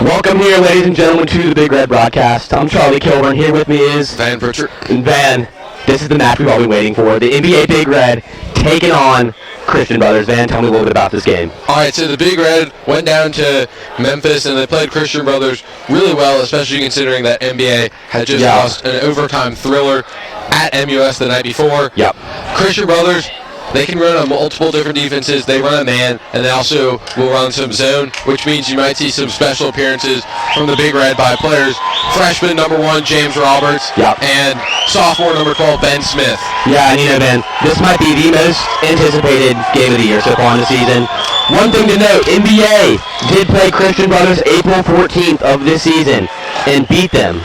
Welcome here, ladies and gentlemen, to the Big Red Broadcast. I'm Charlie Kilburn. Here with me is Van Pritchard. And Van, this is the match we've all been waiting for. The NBA Big Red taking on Christian Brothers. Van, tell me a little bit about this game. All right, so the Big Red went down to Memphis, and they played Christian Brothers really well, especially considering that NBA had just lost an overtime thriller at MUS the night before. Yep. Christian Brothers, they can run on multiple different defenses. They run a man, and they also will run some zone, which means you might see some special appearances from the Big Red by players. Freshman number 1, James Roberts, and sophomore number 12, Ben Smith. Yeah, and you know, Ben, this might be the most anticipated game of the year so far in the season. One thing to note, NBA did play Christian Brothers April 14th of this season and beat them.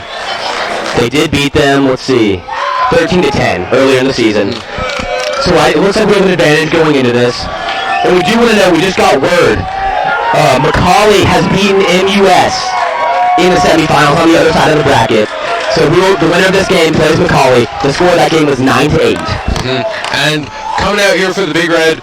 They did beat them, let's see, 13-10 earlier in the season. So it looks like we have an advantage going into this. And we do want to know, we just got word, Macaulay has beaten MUS in the semifinals on the other side of the bracket. So the winner of this game plays Macaulay. The score of that game was 9-8. And coming out here for the Big Red,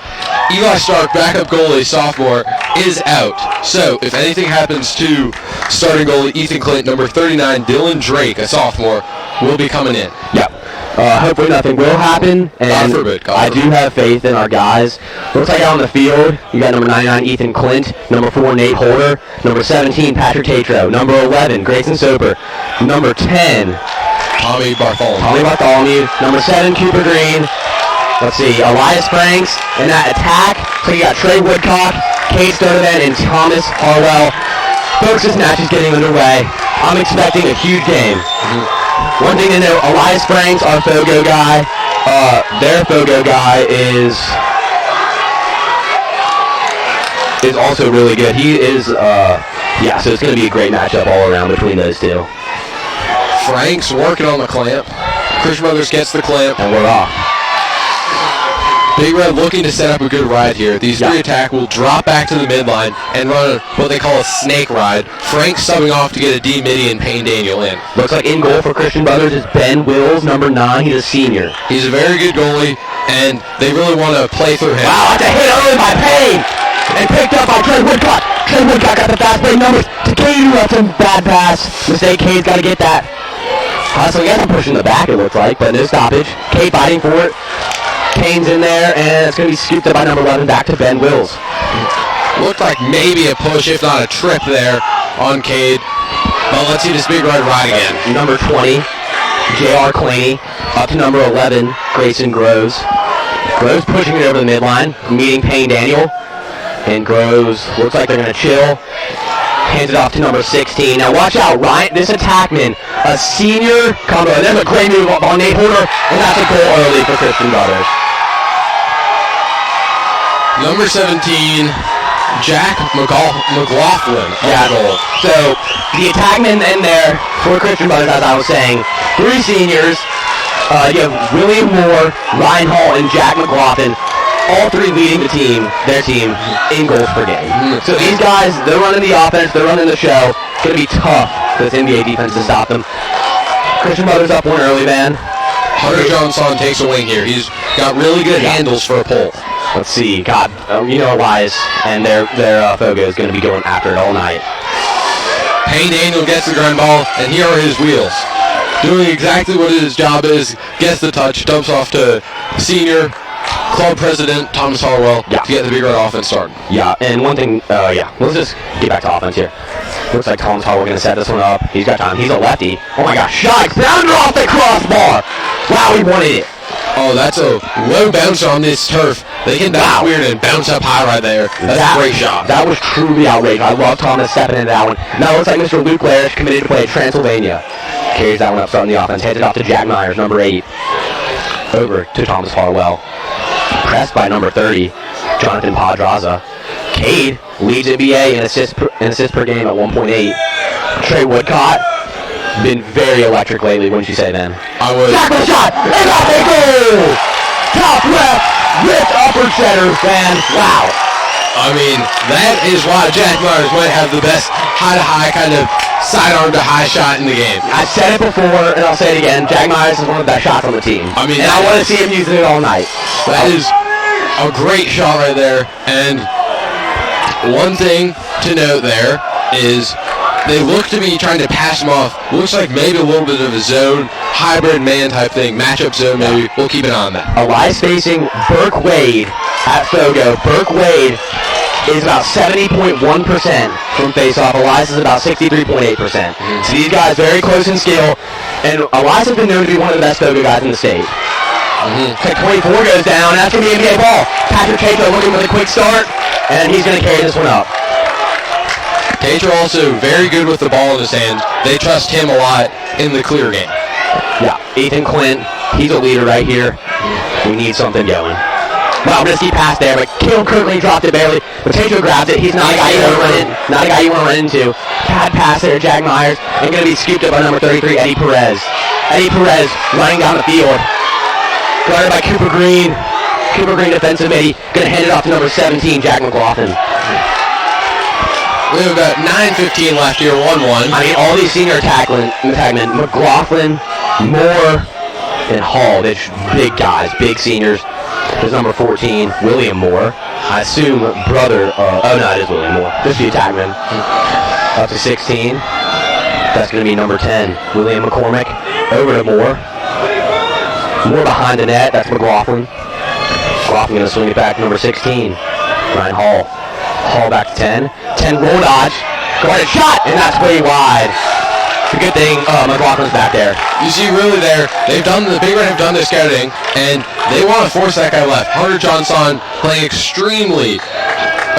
Eli Stark, backup goalie, sophomore, is out. So if anything happens to starting goalie Ethan Clint, number 39, Dylan Drake, a sophomore, will be coming in. Yep. Hopefully nothing will happen, and God forbid. I do have faith in our guys. Looks like out on the field, you got number 99, Ethan Clint, number 4, Nate Holder, number 17, Patrick Tatro, number 11, Grayson Soper, number 10, Tommy Bartholomew, number 7, Cooper Green, let's see, Elias Franks, and that attack, so you got Trey Woodcock, Kate Sturdivant, and Thomas Harwell. Folks, this match is getting underway. I'm expecting a huge game. One thing to know, Elias Franks, our Fogo guy, their Fogo guy is also really good. He is, so it's going to be a great matchup all around between those two. Franks working on the clamp. Christian Brothers gets the clamp. And we're off. Big Red looking to set up a good ride here. These three attack will drop back to the midline and run what they call a snake ride. Frank subbing off to get a D-midi and Payne Daniel in. Looks like in goal for Christian Brothers is Ben Wills, number 9. He's a senior. He's a very good goalie, and they really want to play through him. Wow, that's a hit early by Payne! And picked up by Trey Woodcock. Trey Woodcock got the fast break numbers to Cade, who left him bad pass. Mistake, Cade's got to get that. So he has him pushing the back, it looks like, but no stoppage. Cade fighting for it. Kane's in there, and it's going to be scooped up by number 11 back to Ben Wills. Looked like maybe a push, if not a trip there on Cade. But let's see this Big Red ride again. Number 20, J.R. Claney, up to number 11, Grayson Groves. Groves pushing it over the midline, meeting Payne Daniel. And Groves looks like they're going to chill. Hands it off to number 16. Now watch out, Ryan, this attackman, a senior combo. There's a great move on Nate Holder, and that's a goal early for Christian Brothers. Number 17, Jack McLaughlin. Goal. So the attackman in there for Christian Brothers, as I was saying, 3 seniors. You have William Moore, Ryan Hall, and Jack McLaughlin. All 3 leading their team in goals per game. So these guys, they're running the offense, they're running the show. It's going to be tough for this NBA defense to stop them. Christian Brothers up 1 early, man. Hunter Johnson takes a wing here. He's got really good handles for a pull. Let's see. God, you know Elias and their Fogo is going to be going after it all night. Payne Daniel gets the ground ball, and here are his wheels. Doing exactly what his job is. Gets the touch, dumps off to senior club president Thomas Harwell to get the Big Red offense started. Yeah, and one thing, let's just get back to offense here. Looks like Thomas Harwell going to set this one up. He's got time. He's a lefty. Oh my gosh, shot! Bounded off the crossbar! Wow, he wanted it. Oh, that's a low bounce on this turf. They can bounce weird and bounce up high right there. That's a great shot. That was truly outrageous. I love Thomas stepping into that one. Now it looks like Mr. Luke Larish committed to play at Transylvania. Carries that one up starting the offense. Heads it off to Jack Myers, number 8. Over to Thomas Harwell. Pressed by number 30, Jonathan Padraza. Cade leads NBA in assists per game at 1.8. Trey Woodcock, been very electric lately, wouldn't you say, man? I would. Tackle shot! And off they go! Top left, with upper center, man. Wow. I mean, that is why Jack Myers might have the best high-to-high kind of sidearm to high shot in the game. I said it before, and I'll say it again. Jack Myers is one of the best shots on the team. I mean, and I want to see him using it all night. That is a great shot right there. And one thing to note there is They look to be trying to pass him off. Looks like maybe a little bit of a zone, hybrid man type thing, matchup zone maybe. We'll keep an eye on that. Elias facing Burke Wade at Fogo. Burke Wade is about 70.1% from faceoff. Elias is about 63.8%. So these guys very close in skill, and Elias has been known to be one of the best Fogo guys in the state. Pick 24 goes down. That's going to be NBA ball. Patrick Cato looking for the quick start, and he's going to carry this one up. Cater also very good with the ball in his hands. They trust him a lot in the clear game. Yeah, Ethan Clint, he's a leader right here. We need something going. Wow, risky pass there, but Caleb Kirtley dropped it barely. But Tato grabs it. He's not a guy you want to run in. Not a guy you want to run into. Bad pass there, Jack Myers, and going to be scooped up by number 33, Eddie Perez. Eddie Perez running down the field, guarded by Cooper Green. Cooper Green defensive mid. Going to hand it off to number 17, Jack McLaughlin. We have about 9:15 left here, 1-1. I mean, all these senior tagmen, McLaughlin, Moore, and Hall, they're big guys, big seniors. There's number 14, William Moore. I assume brother, oh no, it is William Moore. Just the tagman. Up to 16. That's going to be number 10, William McCormick. Over to Moore. Moore behind the net, that's McLaughlin. McLaughlin going to swing it back to number 16, Ryan Hall. Hall back to 10. 10 roll dodge. Guarded shot, and that's way wide. It's a good thing McLaughlin's back there. You see, really there, the Big Red have done their scouting, and they want to force that guy left. Hunter Johnson playing extremely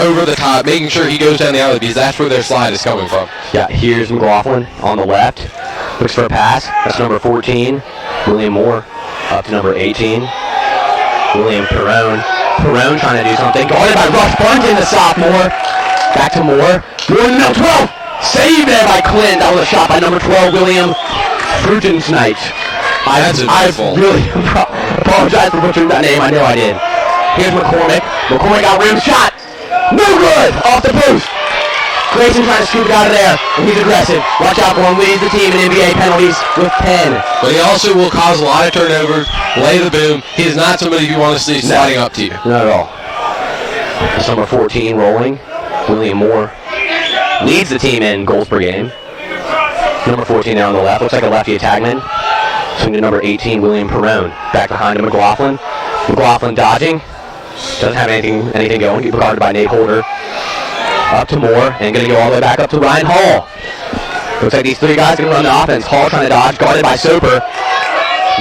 over the top, making sure he goes down the alley because that's where their slide is coming from. Yeah, here's McLaughlin on the left. Looks for a pass. That's number 14, William Moore. Up to number 18, William Perrone. Perrone trying to do something. Guarded by Rush Bunton, the sophomore. Back to Moore. Moore in the 12. Saved there by Clint. That was a shot by number 12, William Frutensnight. I really apologize for butchering that name. I know I did. Here's McCormick. McCormick got rim shot. No good. Off the post. Grayson trying to scoop it out of there, and he's aggressive. Watch out for him. Leads the team in NBA penalties with 10. But he also will cause a lot of turnovers, lay the boom. He is not somebody you want to see sliding up to you. Not at all. That's number 14 rolling. William Moore leads the team in goals per game. Number 14 there on the left. Looks like a lefty tagman. Swing to number 18, William Perrone. Back behind him, McLaughlin. McLaughlin dodging. Doesn't have anything going. Get guarded by Nate Holder. Up to Moore, and going to go all the way back up to Ryan Hall. Looks like these three guys going to run the offense. Hall trying to dodge, guarded by Soper.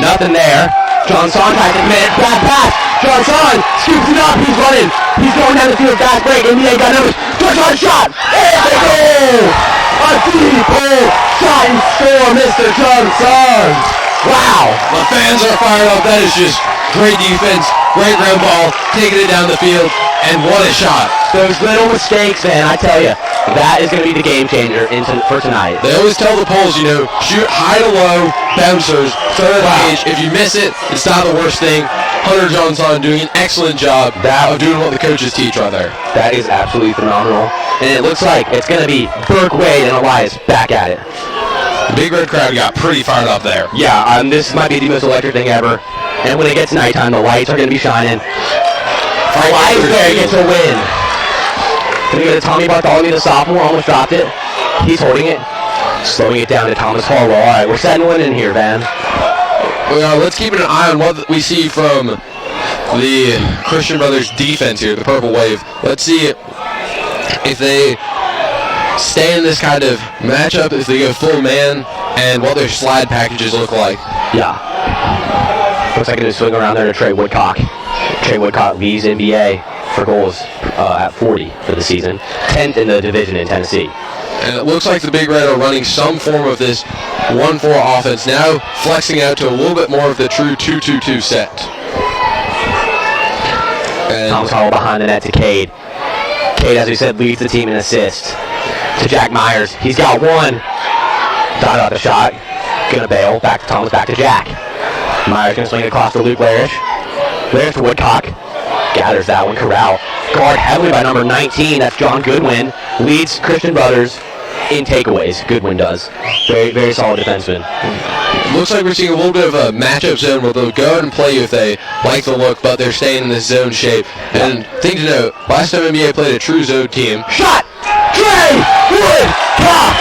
Nothing there. Johnson tries to commit. Bad pass. Johnson scoops it up. He's running. He's going down the field. Fast break. NBA got numbers. Johnson shot. And a goal. A deep hole. Shot and score, Mr. Johnson. Wow. The fans are fired up. That is just great defense. Great ground ball. Taking it down the field. And what a shot. Those little mistakes, man, I tell you, that is going to be the game changer for tonight. They always tell the polls, shoot high to low, bouncers, throw it at the page. If you miss it, it's not the worst thing. Hunter Johnson doing an excellent job of doing what the coaches teach right there. That is absolutely phenomenal. And it looks like it's going to be Burke Wade and Elias back at it. The Big Red crowd got pretty fired up there. Yeah, this might be the most electric thing ever. And when it gets nighttime, the lights are going to be shining. Elias there gets a win. Gonna go to Tommy Bartholomew, the sophomore, almost dropped it. He's holding it. Slowing it down to Thomas Harwell. All right, we're settling in here, man. Well, let's keep an eye on what we see from the Christian Brothers defense here, the Purple Wave. Let's see if they stay in this kind of matchup, if they go full man, and what their slide packages look like. Yeah. Looks like it is swing around there to Trey Woodcock. Trey Woodcock leads NBA for goals at 40 for the season. 10th in the division in Tennessee. And it looks like the Big Red are running some form of this 1-4 offense, now flexing out to a little bit more of the true 2-2-2 set. And Thomas Howell behind the net to Cade. Cade, as we said, leads the team in assists. To Jack Myers. He's got one. Dotted out the shot. Gonna bail. Back to Thomas, back to Jack. Myers gonna swing it across to Luke Larish. Larish to Woodcock. Gathers that one. Corral. Guard heavily by number 19. That's John Goodwin. Leads Christian Brothers in takeaways. Goodwin does. Very, very solid defenseman. Looks like we're seeing a little bit of a matchup zone where they'll go ahead and play you if they like the look, but they're staying in this zone shape. And thing to note, last time NBA played a true zone team. Shot! Trey Woodcock!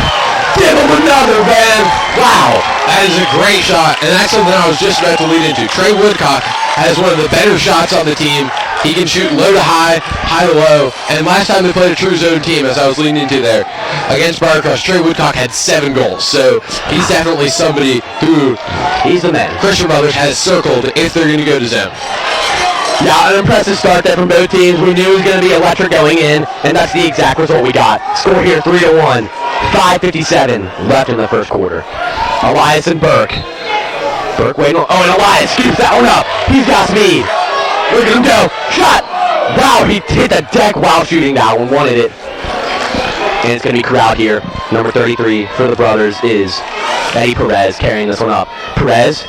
another, man. Wow. That is a great shot, and that's something I was just about to lead into. Trey Woodcock has one of the better shots on the team. He can shoot low to high, high to low, and last time they played a true zone team, as I was leading into there, against Lacrosse, Trey Woodcock had 7 goals. So he's definitely somebody who he's the man. Christian Brothers has circled if they're going to go to zone. Yeah, an impressive start there from both teams. We knew it was going to be electric going in, and that's the exact result we got. Score here 3-1. 5:57 left in the first quarter. Elias and Burke. Burke waiting on, and Elias scoops that one up. He's got speed. Look at him go. Shot. Wow, he hit the deck while shooting that one. Wanted it. And it's going to be corralled here. Number 33 for the Brothers is Eddie Perez carrying this one up. Perez.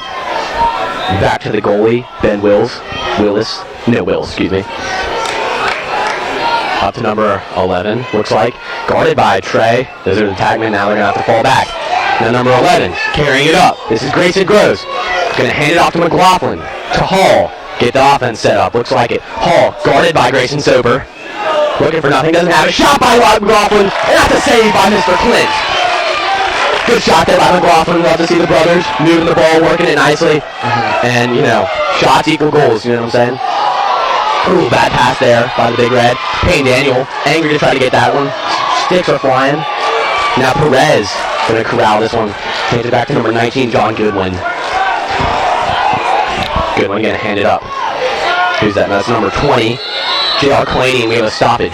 Back to the goalie, Ben Wills, excuse me. Up to number 11, looks like. Guarded by Trey. Those are the tagmen, now they're going to have to fall back. Now number 11, carrying it up. This is Grayson Gross. Going to hand it off to McLaughlin, to Hall. Get the offense set up, looks like it. Hall, guarded by Grayson Soper. Looking for nothing, doesn't have it. Shot by McLaughlin, and that's a save by Mr. Clint. Good shot there by McLaughlin. Love to see the Brothers moving the ball, working it nicely. And, shots equal goals, you know what I'm saying? Ooh, bad pass there by the Big Red. Payne Daniel, angry to try to get that one. Sticks are flying. Now Perez going to corral this one. Hands it back to number 19, John Goodwin. Goodwin going to hand it up. Who's that? That's number 20, J.R. Claney, and we have a stoppage.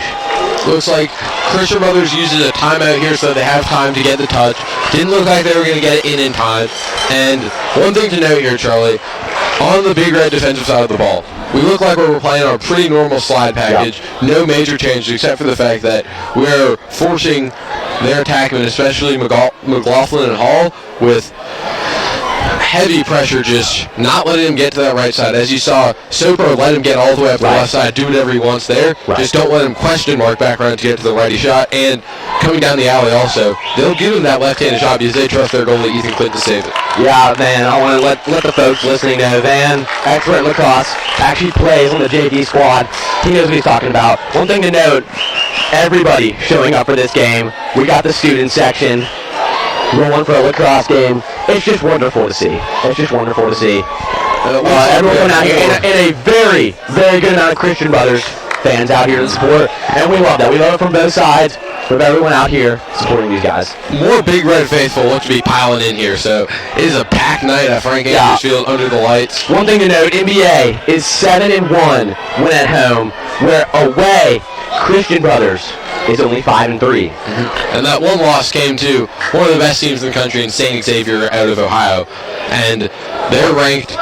Looks like Christian Brothers uses a timeout here so they have time to get the touch. Didn't look like they were going to get it in time. And one thing to note here, Charlie, on the Big Red defensive side of the ball, we look like we're playing our pretty normal slide package. Yep. No major changes except for the fact that we're forcing their attackmen, especially McLaughlin and Hall, with heavy pressure, just not letting him get to that right side. As you saw, Soper let him get all the way up the left side, do whatever he wants there. Right. Just don't let him question mark back around to get to the righty shot. And coming down the alley also, they'll give him that left-handed shot because they trust their goalie, Ethan Clint, to save it. Yeah, man, I want to let the folks listening know, Van, expert in lacrosse, actually plays on the JV squad. He knows what he's talking about. One thing to note, everybody showing up for this game. We got the student section rolling for a lacrosse game. It's just wonderful to see. Everyone out here, and a very, very good amount of Christian Brothers fans out here to support, and we love that. We love it from both sides, with everyone out here supporting these guys. More Big Red faithful look to be piling in here, so it is a packed night at Frank Andrews Field under the lights. One thing to note, NBA is 7-1 when at home, where away, Christian Brothers is only 5-3. Mm-hmm. And that one loss came to one of the best teams in the country in St. Xavier out of Ohio. And they're ranked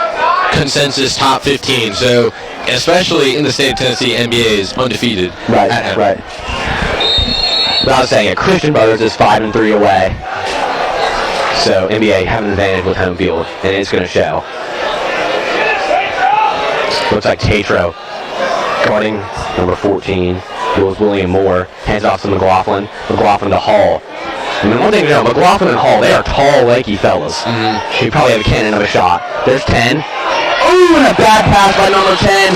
consensus top 15. So, especially in the state of Tennessee, NBA is undefeated at home. Right. But I was saying it, Christian Brothers is 5-3 away. So, NBA have an advantage with home field, and it's going to show. Looks like Tatro guarding number 14. William Moore hands off to McLaughlin. McLaughlin to Hall. And one thing to know, McLaughlin and Hall, they are tall, lanky fellas. Mm-hmm. He probably have a cannon of a shot. There's 10. Ooh, and a bad pass by number 10.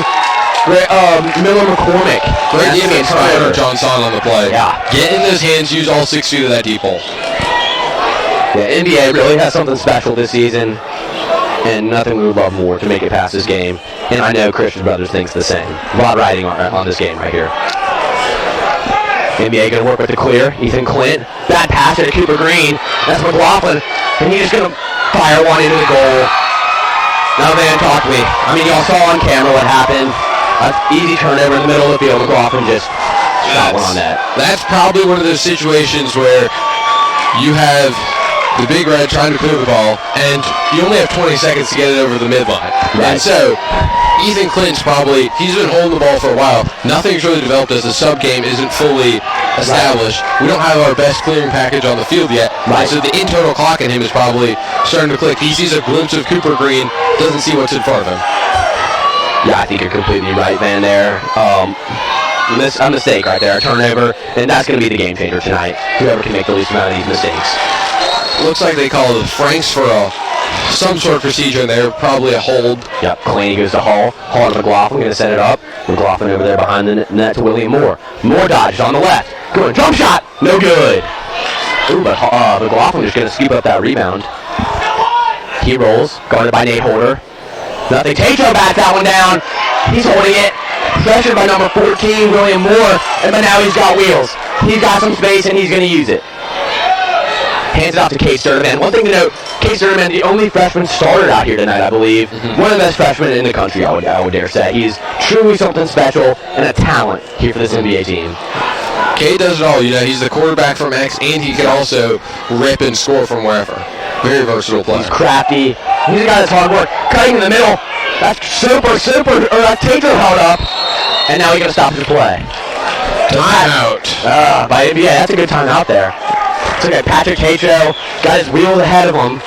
Miller McCormick. Great defense by John Son on the play. Yeah. Get in those hands, use all 6 feet of that deep hole. Yeah, NBA really has something special this season. And nothing we would love more to make it past this game. And I know Christian Brothers thinks the same. A lot riding on this game right here. NBA going to work with the clear. Ethan Clint. Bad pass to Cooper Green. That's McLaughlin. And he's just going to fire one into the goal. Now, man, talk to me. I mean, y'all saw on camera what happened. Easy turnover in the middle of the field. McLaughlin just shot one on that. That's probably one of those situations where you have the Big Red trying to clear the ball, and you only have 20 seconds to get it over the midline. Right. And so, Ethan Clint's he's been holding the ball for a while. Nothing's really developed as the sub game isn't fully established. Right. We don't have our best clearing package on the field yet. Right. So the internal clock in him is probably starting to click. He sees a glimpse of Cooper Green, doesn't see what's in front of him. Yeah, I think you're completely right, Van, there. A mistake right there, a turnover, and that's going to be the game changer tonight. Whoever can make the least amount of these mistakes. Looks like they call it Franks for some sort of procedure there, probably a hold. Yep, Claney goes to Hall. Hall to McLaughlin, going to set it up. McLaughlin over there behind the net to William Moore. Moore dodges on the left. Good jump shot, no good. Ooh, but McLaughlin is going to scoop up that rebound. He rolls, guarded by Nate Holder. Nothing. Tatro bats that one down. He's holding it. Pressured by number 14, William Moore. But now he's got wheels. He's got some space, and he's going to use it. Hands it off to Cade Sturman. One thing to note, Cade Sturman, the only freshman starter out here tonight, I believe. One of the best freshmen in the country, I would dare say. He's truly something special and a talent here for this NBA team. Cade does it all. He's the quarterback from X, and he can also rip and score from wherever. Very versatile player. He's crafty. He's a guy that's hard work. Cutting in the middle. That's super, or that's Tatro held up. And now he's going to stop his play. Timeout. By NBA, that's a good timeout there. So Patrick Tatro got his wheels ahead of him.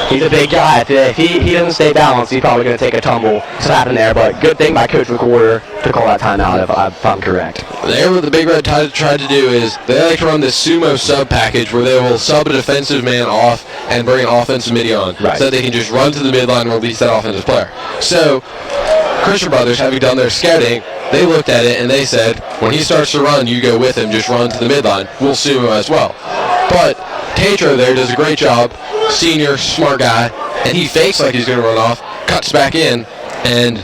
He's a big guy. If he doesn't stay balanced, he's probably going to take a tumble slapping there. But good thing by Coach McWhorter to call that timeout if I'm correct. There, what the Big Red tried to do is they like to run this sumo sub package where they will sub a defensive man off and bring an offensive midi on, so that they can just run to the midline and release that offensive player. So Christian Brothers, having done their scouting, they looked at it and they said, when he starts to run, you go with him, just run to the midline. We'll sumo as well. But Tatro there does a great job, senior, smart guy, and he fakes like he's going to run off, cuts back in, and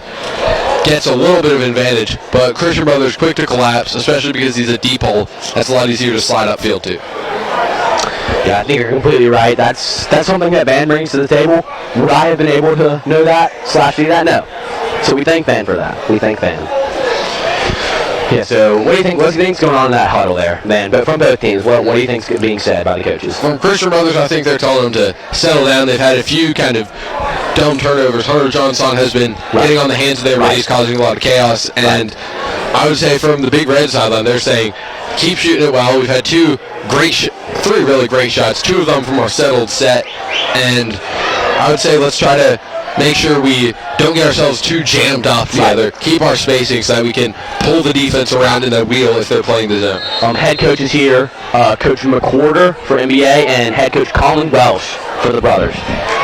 gets a little bit of advantage. But Christian Brothers quick to collapse, especially because he's a deep hole. That's a lot easier to slide upfield to. Yeah, I think you're completely right. That's something that Van brings to the table. Would I have been able to know that / do that? No. So we thank Van for that. We thank Van. Yeah, so what do you think's going on in that huddle there, man? But from both teams, what do you think's being said by the coaches? From Christian Brothers, I think they're telling them to settle down. They've had a few kind of dumb turnovers. Hunter Johnson has been getting on the hands of their buddies, causing a lot of chaos. And I would say from the Big Red sideline, they're saying, keep shooting it well. We've had three really great shots, 2 of them from our settled set. And I would say let's try to make sure we don't get ourselves too jammed up together. Keep our spacing so that we can pull the defense around in that wheel if they're playing the zone. Head coaches here, Coach McWhorter for NBA and head coach Colin Welsh for the Brothers.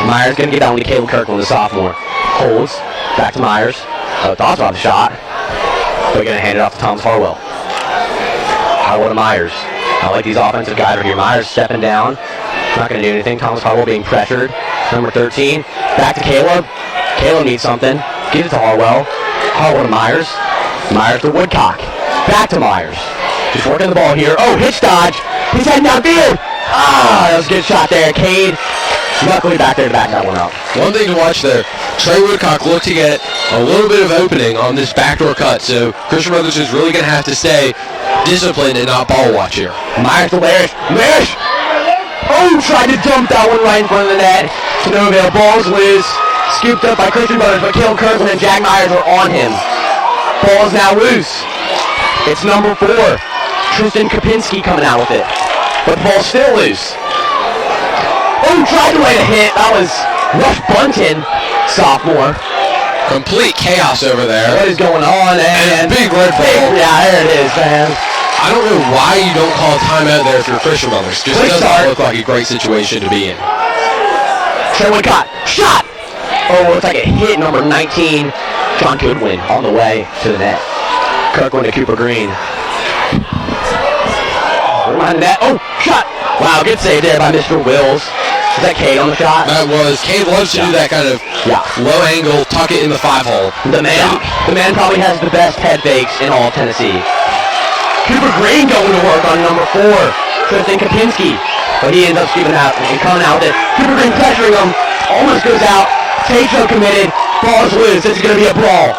Myers going to get down to Caleb Kirkland, the sophomore. Holds, back to Myers. Thoughts about the shot, but going to hand it off to Thomas Harwell. Harwell to Myers. I like these offensive guys right here. Myers stepping down. Not going to do anything. Thomas Harwell being pressured. Number 13. Back to Caleb. Caleb needs something. Gives it to Harwell. Harwell to Myers. Myers to Woodcock. Back to Myers. Just working the ball here. Oh, hitch dodge. He's heading downfield. That was a good shot there. Cade, luckily back there to back that one up. One thing to watch there, Trey Woodcock looked to get a little bit of opening on this backdoor cut, so Christian Brothers is really going to have to stay disciplined and not ball watch here. Myers to Larish. Larish! Oh, tried to dump that one right in front of the net. To no avail. Ball's loose. Scooped up by Christian Brothers, but Caleb Kirkland and Jack Myers are on him. Ball's now loose. It's number 4. Tristan Kapinski coming out with it. But the ball's still loose. Oh, tried to land a hit. That was Rush Bunton, sophomore. Complete chaos over there. What is going on? And big red ball. Yeah, there it is, man. I don't know why you don't call a timeout there if you're Christian Brothers. Just doesn't look like a great situation to be in. Trey Woodcock. Shot! Oh, looks like a hit. Number 19, John Goodwin on the way to the net. Kirkland to Cooper Green. Behind the net. Oh, shot! Wow, good save there by Mr. Wills. Is that Cade on the shot? That was. Cade loves to do that kind of low angle, tuck it in the 5-hole. The man probably has the best head fakes in all of Tennessee. Cooper Green going to work on number 4, Tristan Kapinski. But he ends up scooping out and coming out with it. Cooper Green pressuring him. Almost goes out. Tatro committed. Ball is loose. This is going to be a brawl.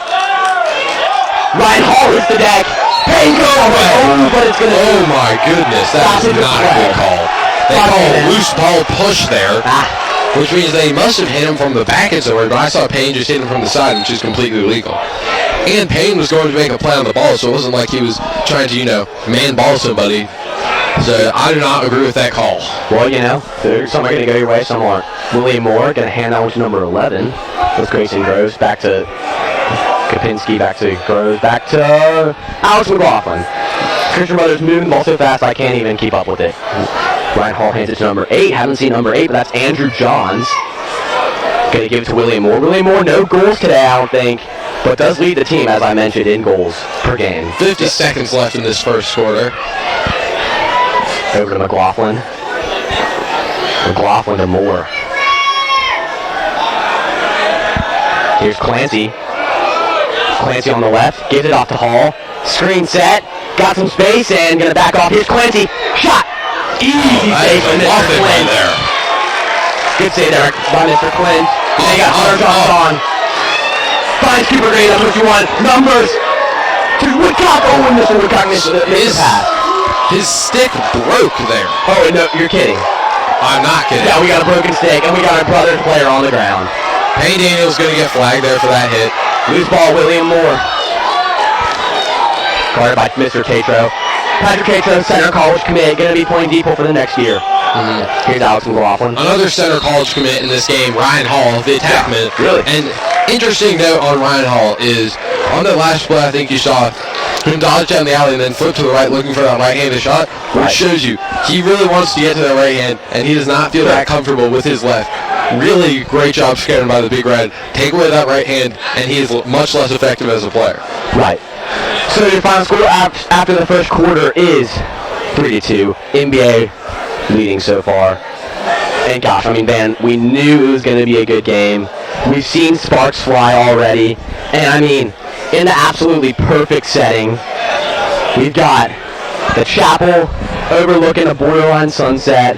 Ryan Hall hits the deck. Payne goes away. Oh, but it's going to Oh my goodness. That is not a good call. They call a loose ball push there. Which means they must have hit him from the back and somewhere, but I saw Payne just hit him from the side, which is completely illegal. And Payne was going to make a play on the ball, so it wasn't like he was trying to, man ball somebody. So I do not agree with that call. Well, some are going to go your way, some aren't. William Moore going to hand that one to number 11. With Grayson Groves. Back to Kapinski, back to Groves, back to Alex McLaughlin. Christian Brothers moving the ball so fast I can't even keep up with it. Ryan Hall hands it to number 8. Haven't seen number 8, but that's Andrew Johns. Going to give it to William Moore. William Moore, no goals today, I don't think, but does lead the team, as I mentioned, in goals per game. 50 seconds left in this first quarter. Over to McLaughlin. McLaughlin to Moore. Here's Clancy. Clancy on the left, gives it off to Hall. Screen set, got some space, and gonna back off. Here's Clancy. Shot! Easy save by Mr. Clint. There. Good save there by Mr. Clint. They got Hunter Johnson on. Finds Cooper Green, that's what you want. Numbers to Woodcock. Oh, and Mr. Woodcock missed the pass. His stick broke there. Oh, no, you're kidding. I'm not kidding. Yeah, we got a broken stick, and we got our brother's player on the ground. Payne Daniels going to get flagged there for that hit. Loose ball, William Moore. Guarded by Mr. Tatro. Patrick Tatro, center college commit, going to be playing depot for the next year. Here's Alex McLaughlin. Another center college commit in this game, Ryan Hall, the attackman. Yeah, really? And interesting note on Ryan Hall is on the last play, I think you saw him dodge down the alley and then flip to the right looking for that right-handed shot, which shows you he really wants to get to that right hand, and he does not feel that comfortable with his left. Really great job scaring by the Big Red. Take away that right hand, and he is much less effective as a player. Right. So your final score after the first quarter is 3-2. NBA leading so far. And gosh, I mean, Van, we knew it was going to be a good game. We've seen sparks fly already. And I mean, in the absolutely perfect setting, we've got the chapel overlooking a borderline sunset.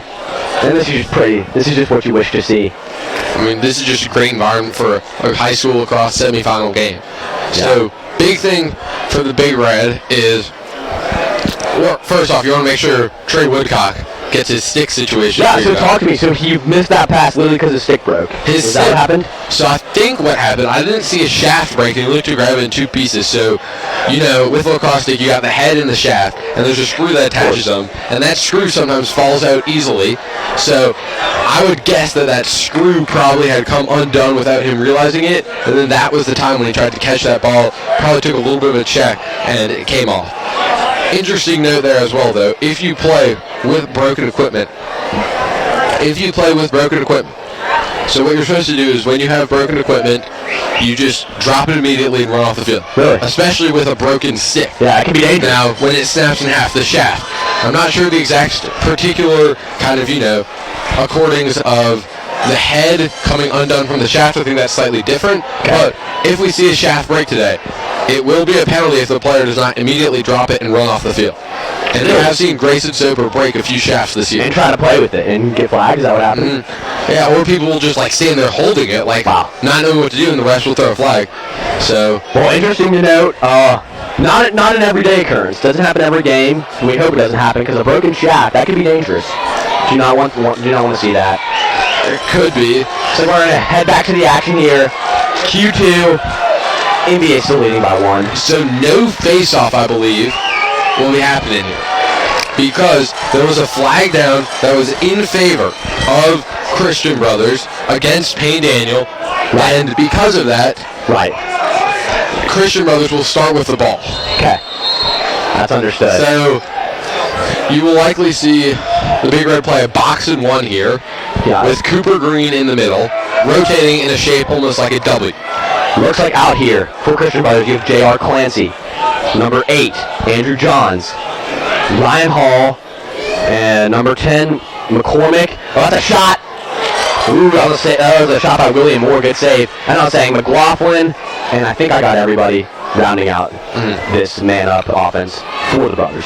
And this is just pretty. This is just what you wish to see. I mean, this is just a great environment for a high school lacrosse semifinal game. Yeah. So, big thing for the Big Red is, well, first off, you want to make sure Trey Woodcock gets his stick situation. Yeah, so talk to me. So he missed that pass literally because his stick broke. Is that what happened? So I think what happened, I didn't see a shaft break, and he looked to grab it in two pieces. So, you know, with lacrosse stick, you got the head and the shaft, and there's a screw that attaches them, and that screw sometimes falls out easily. So I would guess that that screw probably had come undone without him realizing it, and then that was the time when he tried to catch that ball. Probably took a little bit of a check, and it came off. Interesting note there as well, though. If you play with broken equipment, so what you're supposed to do is when you have broken equipment, you just drop it immediately and run off the field. Really? Especially with a broken stick. Yeah, it can be dangerous. Now, when it snaps in half, the shaft. I'm not sure the exact particular kind of, accordings of the head coming undone from the shaft. I think that's slightly different. Okay. But if we see a shaft break today, it will be a penalty if the player does not immediately drop it and run off the field. And I have seen Grayson Soper break a few shafts this year. And try to play with it and get flags. Is that what happened? Yeah, or people will just stand there holding it, not knowing what to do, and the rest will throw a flag. So, well, interesting to note. Not an everyday occurrence. Doesn't happen every game. We hope it doesn't happen because a broken shaft that could be dangerous. Do not want to see that. It could be. So we're gonna head back to the action here. Q2. NBA still leading by 1. So no face-off, I believe, will be happening here, because there was a flag down that was in favor of Christian Brothers against Payne Daniel, and because of that, Christian Brothers will start with the ball. Okay, that's understood. So you will likely see the Big Red play a box and 1 here, with Cooper Green in the middle, rotating in a shape almost like a W. Looks like out here for Christian Brothers, you have J.R. Clancy, number 8, Andrew Johns, Ryan Hall, and number 10, McCormick. Oh, that's a shot. Ooh, that was a shot by William Moore. Good save. And I was saying McLaughlin, and I think I got everybody rounding out this man-up offense for the Brothers.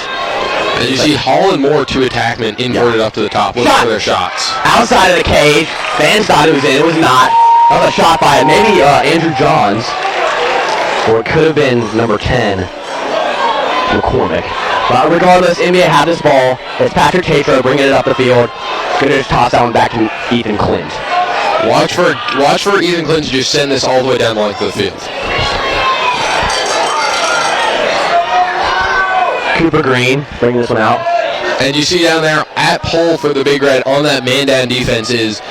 And you see Hall and Moore, 2 attackmen, inverted up to the top, looking for their shots. Outside of the cage. Fans thought it was in. It was not. That was a shot by maybe Andrew Johns, or it could have been number 10, McCormick. But regardless, NBA had this ball. It's Patrick Tatro bringing it up the field. Going to just toss that one back to Ethan Clint. Watch for Ethan Clint to just send this all the way down the length of the field. Cooper Green bringing this one out. And you see down there at pole for the Big Red on that man-down defense is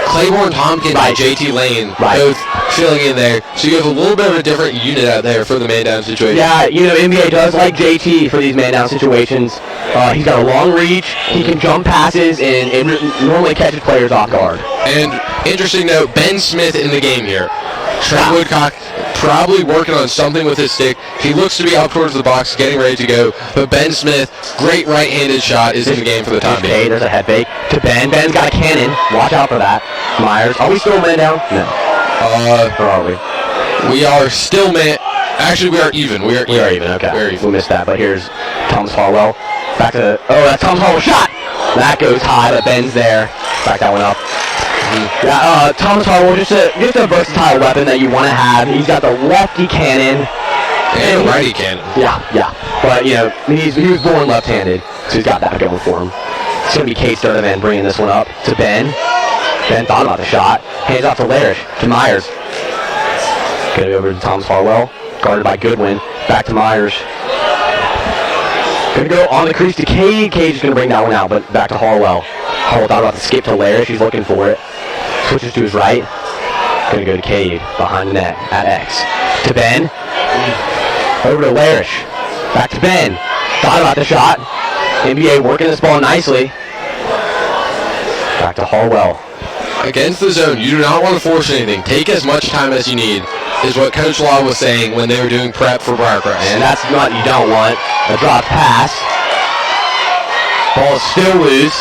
Claiborne Tompkins and JT Lane, both filling in there. So you have a little bit of a different unit out there for the man-down situation. Yeah, NBA does like JT for these man-down situations. He's got a long reach. He can jump passes and normally catches players off guard. And interesting note, Ben Smith in the game here. Trent Woodcock probably working on something with his stick. He looks to be up towards the box, getting ready to go. But Ben Smith, great right-handed shot, is in the game for the time being. Okay, there's a head fake to Ben. Ben's got a cannon. Watch out for that. Myers. Are we still man down? No. Or are we? We are still man. Actually, we are even. We are even. Okay. We are even. We missed that, but here's Thomas Harwell. Back to. Oh, that's Thomas Harwell shot. That goes high, but Ben's there. Back that one up. Yeah, Thomas Harwell, just a versatile weapon that you want to have. He's got the lefty cannon. And a righty cannon. Yeah. But, he was born left-handed, so he's got that going for him. It's going to be Kate Sturdivant bringing this one up to Ben. Ben thought about the shot. Hands off to Larish, to Myers. Going to go over to Thomas Harwell. Guarded by Goodwin. Back to Myers. Going to go on the crease to Cade. Cade's going to bring that one out, but back to Harwell. Harwell thought about the skip to Larish. He's looking for it. Switches to his right. Going to go to Cade behind the net at X. To Ben. Over to Larish. Back to Ben. Thought about the shot. NBA working this ball nicely. Back to Harwell. Against the zone, you do not want to force anything. Take as much time as you need, is what Coach Law was saying when they were doing prep for Briarcrest. And that's what you don't want. A drop pass. Ball is still loose.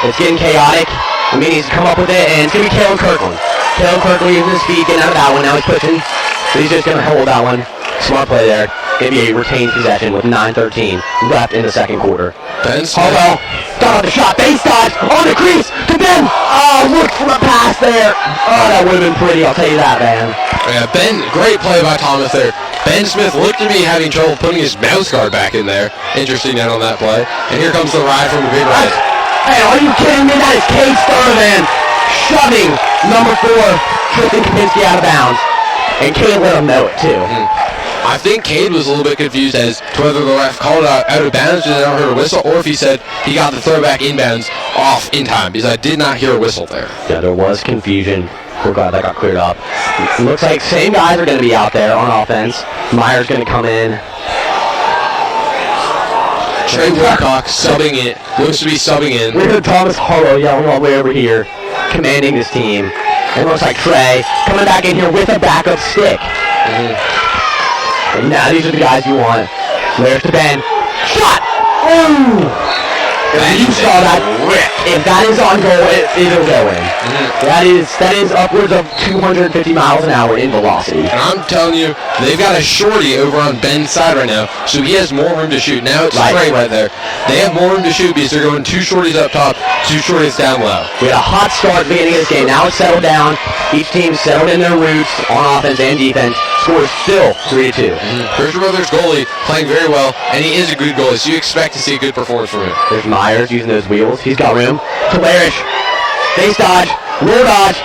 It's getting chaotic. The needs to come up with it, and it's going to be Kalen Kirkland. Kalen Kirkland using his feet, getting out of that one. Now he's pushing. So he's just going to hold that one. Smart play there. NBA retains possession with 9:13 left in the second quarter. Harwell got on the shot. Base dodge on the crease to Ben. Oh, look for the pass there. Oh, that would have been pretty. I'll tell you that, man. Yeah, Ben, great play by Thomas there. Ben Smith looked to be having trouble putting his mouse guard back in there. Interesting net on that play. And here comes the ride from the big red. Hey, are you kidding me? That is Cade Sturdivant shoving number 4, Tristan Kapinski out of bounds. And Cade let him know it, too. I think Cade was a little bit confused as to whether the ref called it out of bounds and I never heard a whistle, or if he said he got the throwback inbounds off in time, because I did not hear a whistle there. Yeah, there was confusion. We're glad that got cleared up. Looks like same guys are going to be out there on offense. Myers going to come in. Trey Woodcock subbing in. Looks to be subbing in. We heard Thomas Harlow yelling all the way over here, commanding this team. It looks like Trey coming back in here with a backup stick. And now these are the guys you want. There's to Ben. Shot! Ooh! You saw that. If that is on goal, it'll go in. That is upwards of 250 miles an hour in velocity. And I'm telling you, they've got a shorty over on Ben's side right now, so he has more room to shoot. Now it's Trey right there. They have more room to shoot because they're going 2 shorties up top, 2 shorties down low. We had a hot start at the beginning of this game. Now it's settled down. Each team settled in their roots on offense and defense. Score is still 3-2. Christian Brothers goalie playing very well, and he is a good goalie, so you expect to see a good performance from him. There's Myers using those wheels. He's got room. To Larish. Face dodge. Rear dodge.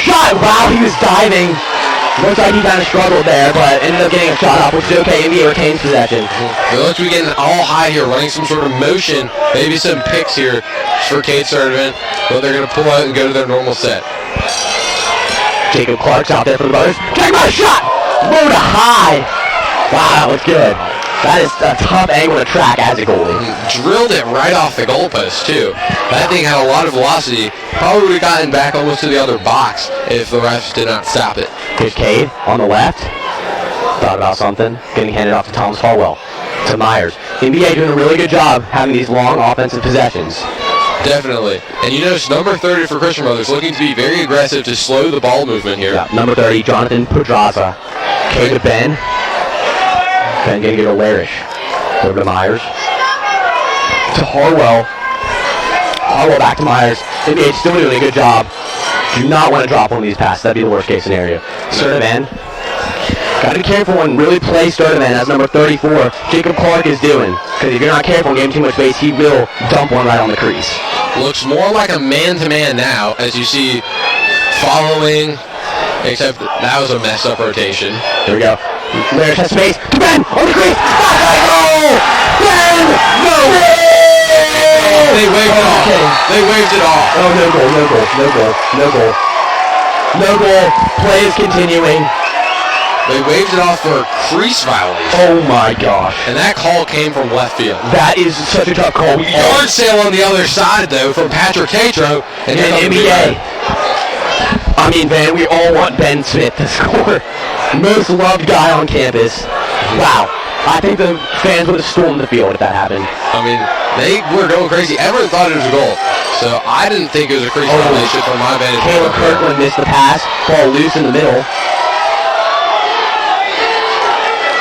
Shot. Wow, he was diving. Looks like he kind of struggled there, but ended up getting a shot off, which is okay. NBA retains possession. They look to be getting all high here, running some sort of motion. Maybe some picks here for Kate Sturdivant, but they're going to pull out and go to their normal set. Jacob Clark's out there for the Brothers. Check my shot! Low to high. Wow, that was good. That is a tough angle to track as a goalie. Drilled it right off the goalpost, too. That thing had a lot of velocity. Probably would have gotten back almost to the other box if the refs did not stop it. Here's Cade on the left. Thought about something. Getting handed off to Thomas Harwell. To Myers. NBA doing a really good job having these long offensive possessions. Definitely. And you notice number 30 for Christian Brothers looking to be very aggressive to slow the ball movement here. Yeah, number 30, Jonathan Pedraza. Cade to Ben. Ben getting to Larish. Over to Myers. To Harwell. Harwell back to Myers. NBA still doing a good job. Do not want to drop one of these passes. That'd be the worst case scenario. Sturdivant. Got to be careful and really play Sturdivant as number 34. Jacob Clark is doing. Because if you're not careful and giving too much space, he will dump one right on the crease. Looks more like a man-to-man now, as you see following, except that was a messed up rotation. Here we go. Larish has space. To Ben! On the crease! Oh! Ben! No! They waved it off. They waved it off. Oh, no goal, no goal, no goal, no goal. No goal. Play is continuing. They waved it off for a crease violation. Oh my gosh. And that call came from left field. That is such a tough call. Yard sale on the other side, though, from Patrick Tatro. And NBA. I mean, Van, we all want Ben Smith to score. Most loved guy on campus. Wow. I think the fans would have stormed the field if that happened. I mean, they were going crazy. Everyone thought it was a goal. So I didn't think it was a crazy violation from my vantage point. Caleb Kirkland missed the pass. Ball loose in the middle.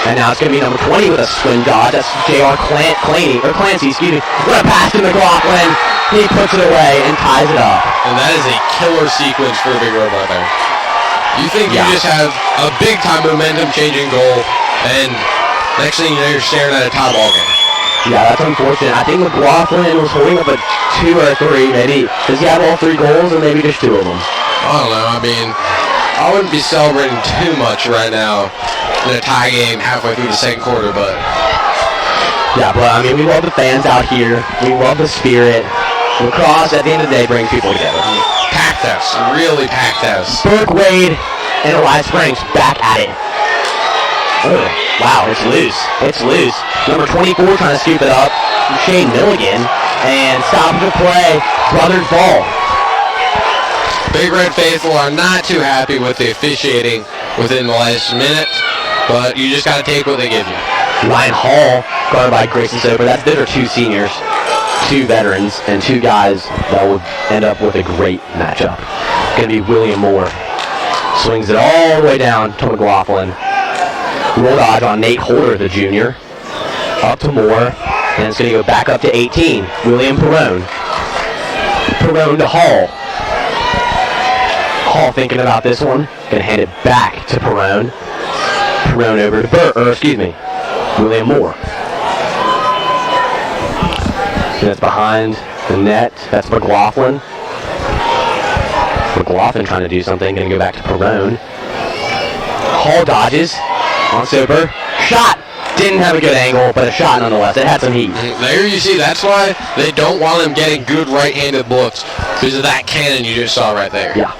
And now it's going to be number 20 with a swing dodge. That's J.R. Clancy, excuse me. What a pass to McLaughlin. He puts it away and ties it up. And that is a killer sequence for the Big Red right there. You think you just have a big-time momentum-changing goal, and next thing you know, you're staring at a tie ball game. Yeah, that's unfortunate. I think McLaughlin was holding up a 2 or a 3, maybe. Does he have all 3 goals, or maybe just 2 of them? I don't know. I mean, I wouldn't be celebrating too much right now in a tie game halfway through the second quarter, but... Yeah, but I mean, we love the fans out here. We love the spirit. Lacrosse, at the end of the day, brings people together. Packed house. Really packed house. Burke Wade and Elias Springs back at it. Oh, wow, it's loose. It's loose. Number 24 trying to scoop it up. Shane Milligan. And stoppage of play. Brothers ball. Big Red faithful are not too happy with the officiating within the last minute, but you just got to take what they give you. Ryan Hall, guarded by Grayson Soper. Those are 2 seniors, 2 veterans, and 2 guys that will end up with a great matchup. Going to be William Moore. Swings it all the way down to McLaughlin. Roll dodge on Nate Holder, the junior. Up to Moore. And it's going to go back up to 18. William Perrone. Perrone to Hall. Hall thinking about this one. Going to hand it back to Perrone. Perrone over to William Moore. And that's behind the net. That's McLaughlin. McLaughlin trying to do something. Going to go back to Perrone. Hall dodges on Soper. Shot! Didn't have a good angle, but a shot nonetheless. It had some heat. There you see, that's why they don't want him getting good right-handed looks, because of that cannon you just saw right there. Yeah.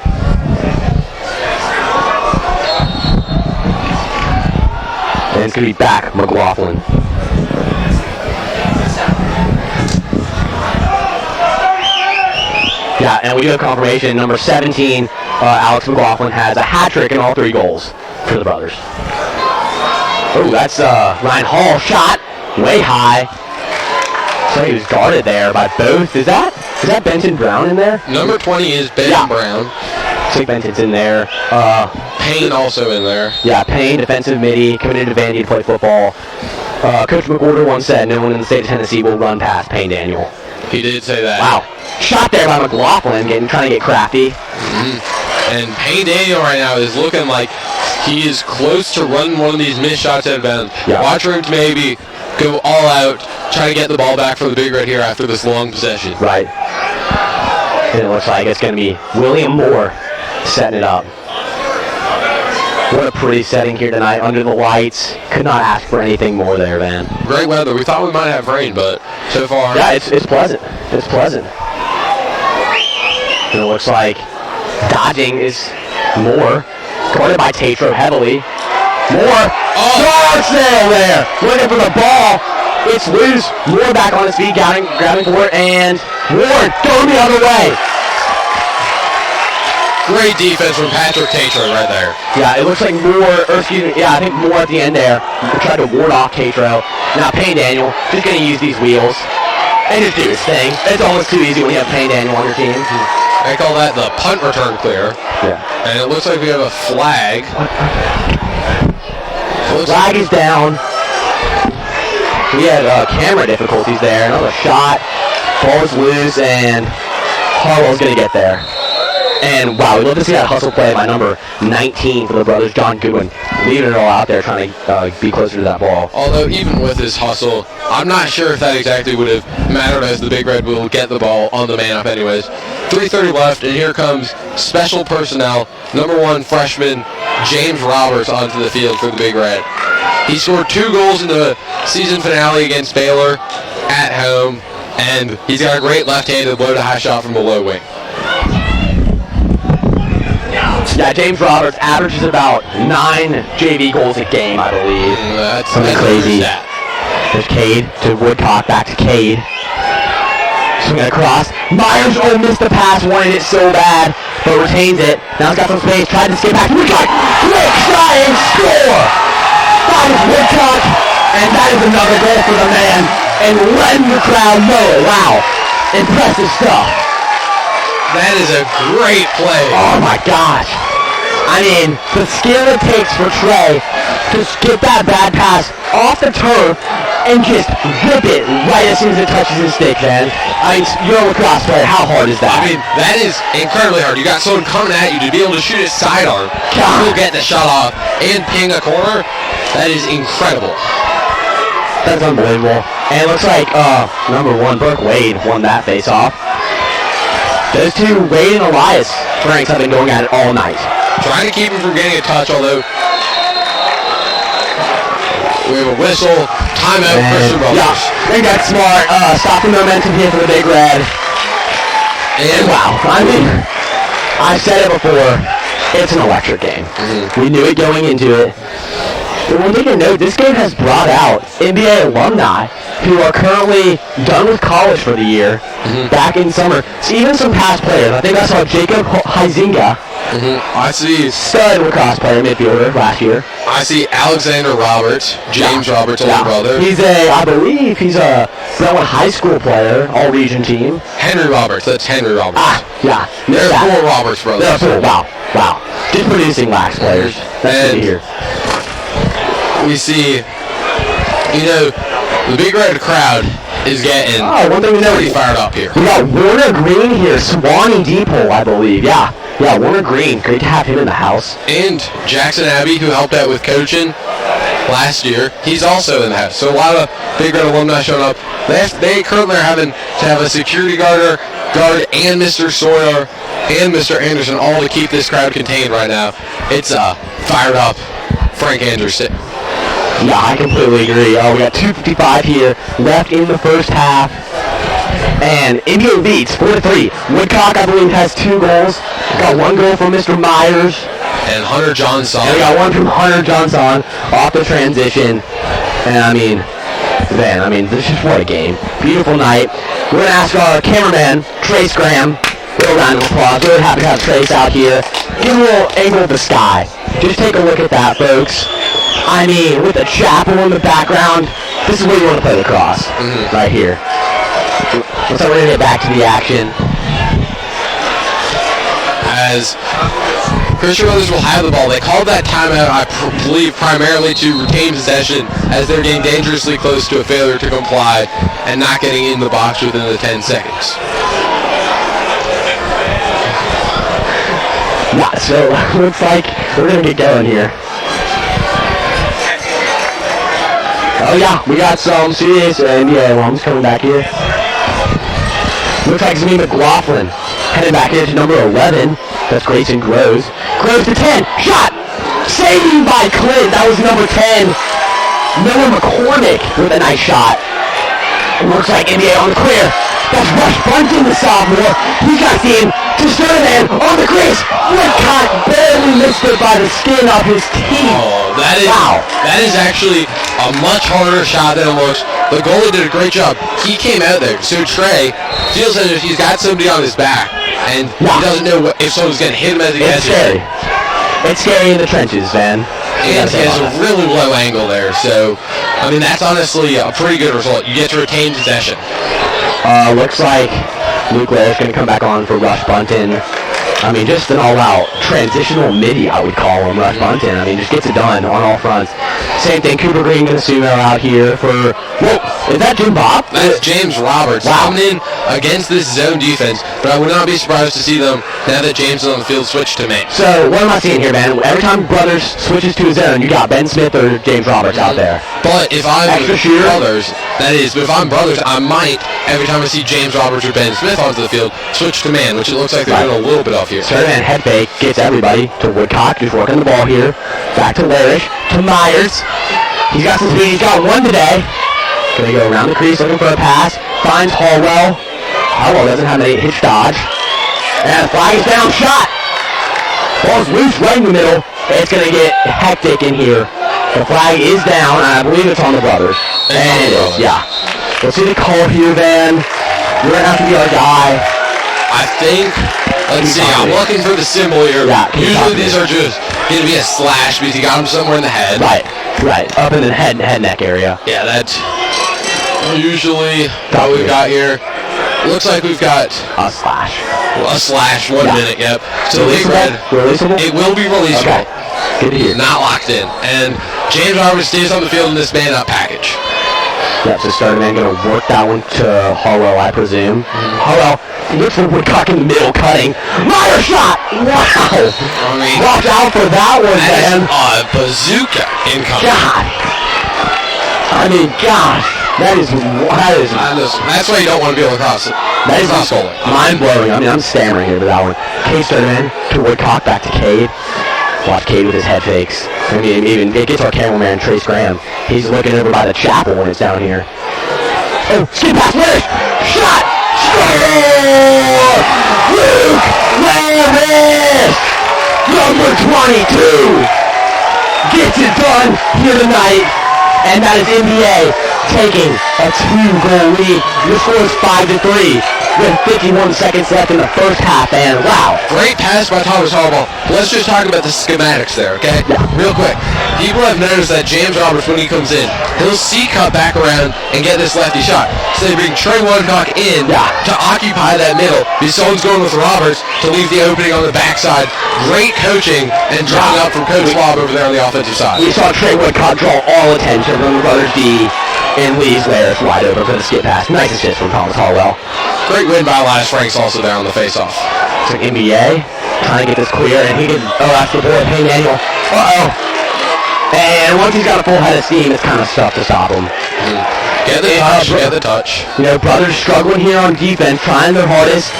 And it's going to be back, McLaughlin. Yeah, and we do have confirmation. Number 17, Alex McLaughlin has a hat trick in all 3 goals for the brothers. Oh, that's Ryan Hall shot way high. So he was guarded there by both. Is that Benton Brown in there? Number 20 is Ben Brown. So Benton's in there. Payne also in there. Yeah, Payne, defensive midi, coming into Vandy to play football. Coach McWhorter once said no one in the state of Tennessee will run past Payne Daniel. He did say that. Wow. Shot there by McLaughlin, trying to get crafty. Mm-hmm. And Payne Daniel right now is looking like he is close to running one of these missed shots out of bounds. Yeah. Watch for him to maybe go all out, try to get the ball back for the Big Red here after this long possession. Right. And it looks like it's going to be William Moore setting it up. What a pretty setting here tonight under the lights. Could not ask for anything more there, Van. Great weather. We thought we might have rain, but so far... Yeah, it's pleasant. It's pleasant. And it looks like dodging is Moore. Guarded by Tatro heavily. Moore. Yard sale there. Looking for the ball. It's loose. Moore back on his feet, grabbing for it, and Ward going the other way. Great defense from Patrick Tatro right there. Yeah, it looks like I think Moore at the end there tried to ward off Tatro. Now Payne Daniel just going to use these wheels and just do his thing. It's almost too easy when you have Payne Daniel on your team. They call that the punt return clear. Yeah. And it looks like we have a flag. Flag is down. We had camera difficulties there. Another shot. Ball is loose, and Harwell's going to get there. And wow, we'd love to see that hustle play by number 19 for the brothers, John Goodwin, leaving it all out there, trying to be closer to that ball. Although even with his hustle, I'm not sure if that exactly would have mattered, as the Big Red will get the ball on the man up anyways. 3:30 left, and here comes special personnel, number 1 freshman James Roberts onto the field for the Big Red. He scored 2 goals in the season finale against Baylor at home, and he's got a great left-handed low-to-high shot from the low wing. Yeah, James Roberts averages about 9 JV goals a game, I believe. That's crazy. There's Cade to Woodcock, back to Cade. Swinging across. Myers, missed the pass, wanted it so bad, but retains it. Now he's got some space, tried to skip back. Woodcock, quick shot and score! That is Woodcock, and that is another goal for the man, and letting the crowd know it. Wow, impressive stuff. That is a great play. Oh my gosh. I mean, the skill it takes for Trey to skip that bad pass off the turf and just rip it right as soon as it touches his stick, man. I mean, you're a lacrosse player. How hard is that? I mean, that is incredibly hard. You got someone coming at you to be able to shoot it sidearm, still get the shot off, and ping a corner. That is incredible. That's unbelievable. And it looks like number 1, Burke Wade, won that face-off. Those two, Wade and Elias Franks, have been going at it all night. Trying to keep him from getting a touch, although we have a whistle. Timeout, Christian Brothers. Yeah, they got smart. Stop the momentum here for the Big Red. And wow, I mean, I said it before, it's an electric game. We knew it going into it. The one thing to note, this game has brought out NBA alumni who are currently done with college for the year, back in summer. So even some past players. I think I saw Jacob Huizinga. I see Stud lacrosse player, midfielder, last year. I see Alexander Roberts, James Roberts' older brother. I believe he's a Brentwood High School player, all-region team. Henry Roberts, that's Henry Roberts. Yeah. There are 4 Roberts brothers. There are 4, wow. Just producing lax players. That's good to hear. We see, the Big Red crowd is getting one thing we know, pretty fired up here. We got Warner Green here, Swanee Depot, I believe. Yeah, Warner Green. Great to have him in the house. And Jackson Abbey, who helped out with coaching last year, he's also in the house. So a lot of Big Red alumni showing up. They currently are having to have a security guard and Mr. Sawyer and Mr. Anderson all to keep this crowd contained right now. It's fired up Frank Anderson. Yeah, I completely agree. We got 2:55 here left in the first half. And NBA leads 4-3. Woodcock, I believe, has 2 goals. We got 1 goal from Mr. Myers. And Hunter Johnson. And we got 1 from Hunter Johnson off the transition. And this is what a game. Beautiful night. We're going to ask our cameraman, Trace Graham, little round of applause. Really happy to have Trace out here. Give a little angle of the sky. Just take a look at that, folks. I mean, with the chapel in the background, this is where you want to play lacrosse, right here. So we're going to get back to the action. As Christian Brothers will have the ball. They called that timeout, I believe, primarily to retain possession as they're getting dangerously close to a failure to comply and not getting in the box within the 10 seconds. Yeah, so looks like we're going to get going here. Oh yeah, we got some serious NBA alums coming back here. Looks like it's me, McLaughlin, heading back here to number 11. That's Grayson Groves. Groves to 10. Shot! Saved by Clint. That was number 10. Miller McCormick with a nice shot. It looks like NBA on the clear. That's Rush Bunton, the sophomore. He got in to Sterling on the crease. Woodcock barely missed it by the skin of his teeth. Oh, that is actually a much harder shot than it looks. The goalie did a great job. He came out there. So Trey feels as if he's got somebody on his back, and he doesn't know if someone's going to hit him as he gets it. It's scary in the trenches, man. And he has a really low angle there. So, I mean, that's honestly a pretty good result. You get to retain possession. Looks like Luke Lair's going to come back on for Rush Bunton. I mean, just an all-out transitional midi, I would call him, Rush Bunton. I mean, just gets it done on all fronts. Same thing, Cooper Green and Sumo out here for... Whoa, is that Jim Bob? That's James Roberts coming in against this zone defense, but I would not be surprised to see them, now that James is on the field, switch to me. So, what am I seeing here, man? Every time Brothers switches to a zone, you got Ben Smith or James Roberts out there. But if I'm Brothers, but if I'm Brothers, I might, every time I see James Roberts or Ben Smith onto the field, switch to man, which it looks like they're doing a little bit off here. Sterling head fake gets everybody to Woodcock, just working the ball here. Back to Larish, to Myers. He's got some speed, he's got 1 today. Gonna go around the crease looking for a pass. Finds Hallwell. Hallwell doesn't have a hitch dodge. And the flag is down, shot! Ball's loose right in the middle. It's gonna get hectic in here. The flag is down, and I believe it's on the Brothers. And it is, yeah. We'll see the call here, Van. You're going to have to be our guy. I think, let's see, I'm looking for the symbol here. Yeah, usually these are just going to be a slash because you got him somewhere in the head. Right. Up in the head neck area. Yeah, that's usually what we've got here. Looks like we've got a slash. A slash, 1 minute, yep. So Releasable? It will be releasable. Okay. Good to hear. Not locked in. And James Roberts stays on the field in this man-up package. Yep, so starting man going to work that one to Harwell, I presume. Harwell looks for Woodcock in the middle, cutting. Meyer shot! Wow! I mean, watch out for that one, man. A bazooka incoming. God. I mean, gosh. That's why you don't want to be able to cross it. That is mind-blowing. I mean, I'm stammering here with that one. Cade started in to Woodcock, back to Cade. Watch Cade with his head fakes. I mean, even it gets our cameraman, Trace Graham. He's looking over by the chapel when it's down here. Oh, skip pass, finish! Shot! Score! Luke Levis! Number 22! Gets it done here tonight. And that is NBA taking a 2-goal lead. The score is 5-3 with 51 seconds left in the first half, and wow. Great pass by Thomas Harbaugh. Let's just talk about the schematics there, okay? Yeah. Real quick. People have noticed that James Roberts, when he comes in, he'll C-cut back around and get this lefty shot. So they bring Trey Woodcock in to occupy that middle. Because someone's going with Roberts to leave the opening on the backside. Great coaching and drawing up from Coach Schwab over there on the offensive side. We saw Trey Woodcock draw all attention from the brothers D, and Lee's there. It's wide open for the skip pass. Nice assist from Thomas Harwell. Great win by Elias Franks also there on the face-off. So NBA trying to get this clear, and he can, that's the boy, Payne Daniel. And once he's got a full head of steam, it's kind of tough to stop him. Get the touch. You know, brothers struggling here on defense, trying their hardest.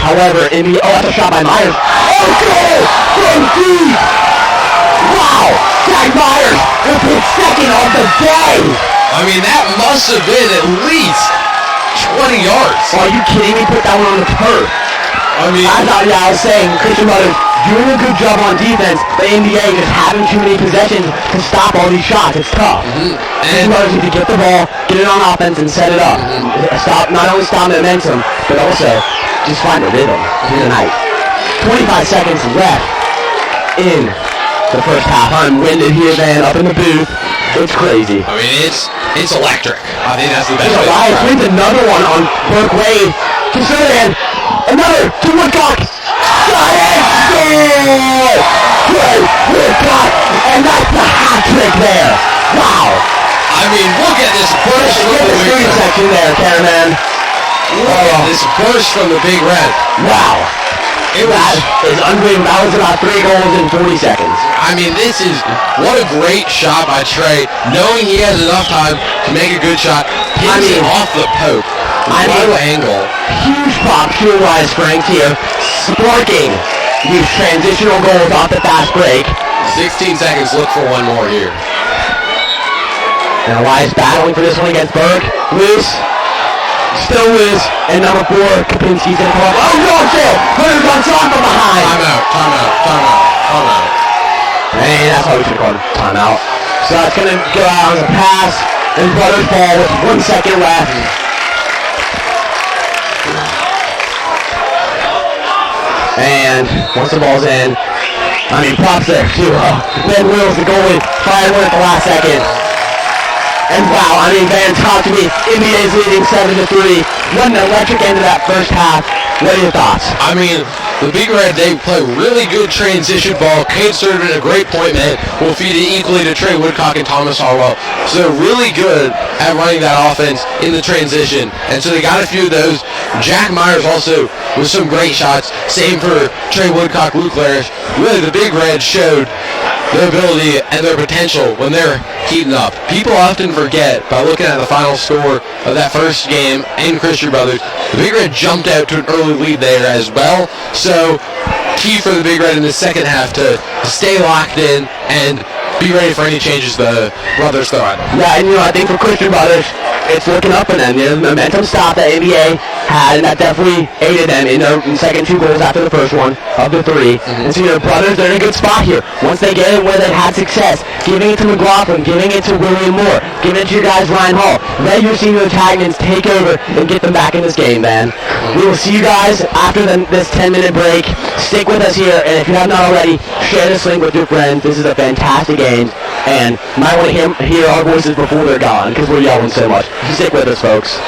However, NBA, that's a shot by Myers. Oh, goal from deep! Wow! Jack Myers with his second of the day! I mean, that must have been at least 20 yards. Are you kidding me? Put that one on the turf. I mean, I was saying, Christian Brothers doing a good job on defense, but NBA just having too many possessions to stop all these shots. It's tough. And Brothers need to get the ball, get it on offense, and set it up. Not only stop momentum, but also just find a rhythm tonight. 25 seconds left in the first half. I'm winded here, man, up in the booth. It's crazy. I mean, it's electric. I think that's the best way to describe it. Wins another one on Burke Wade. To Shanahan. Another to Woodcock. Shot and score! Trey Woodcock. And that's the hat trick there. Wow. I mean, look at this burst from the Big Red. Section there, cameraman. Look at this burst from the Big Red. Wow. That is unbelievable. That was about 3 goals in 40 seconds. I mean, what a great shot by Trey, knowing he has enough time to make a good shot. Hits it off the poke. Low angle. Huge pop, pure wise Frank here, sparking these transitional goals off the fast break. 16 seconds, look for one more here. And Elias battling for this one against Burke. Loose. Still loose. And number 4, Kapinski's going to come up. Oh, no, still. Hunter's on top from behind. Timeout. Man, that's why we should have called timeout. So it's going to go out as a pass. And Brothers ball with 1 second left. And once the ball's in, props there to Ben Wills, the goalie, fired one at the last second. And wow, Van, talk to me. NBA's leading 7-3. What an electric end to that first half. What are your thoughts? I mean, the Big Red, they play really good transition ball. Cade served in a great point man. Will feed it equally to Trey Woodcock and Thomas Harwell. So they're really good at running that offense in the transition. And so they got a few of those. Jack Myers also with some great shots. Same for Trey Woodcock, Luke Larish. Really, the Big Red showed their ability and their potential when they're heating up. People often forget by looking at the final score of that first game in Christian Brothers, the Big Red jumped out to an early lead there as well. So key for the Big Red in the second half to stay locked in and be ready for any changes the brothers throw at them. Yeah, and I think for Christian Brothers, it's looking up for them. The momentum stop that NBA had, and that definitely aided them in their second 2 goals after the first one of the 3. And so, Brothers, they're in a good spot here. Once they get it where they've had success, giving it to McLaughlin, giving it to William Moore, giving it to your guys Ryan Hall, let your senior Italians take over and get them back in this game, man. We will see you guys after this 10-minute break. Stick with us here, and if you have not already, share this link with your friends. This is a fantastic game, and you might want to hear our voices before they're gone, because we're yelling so much. Stick with us, folks.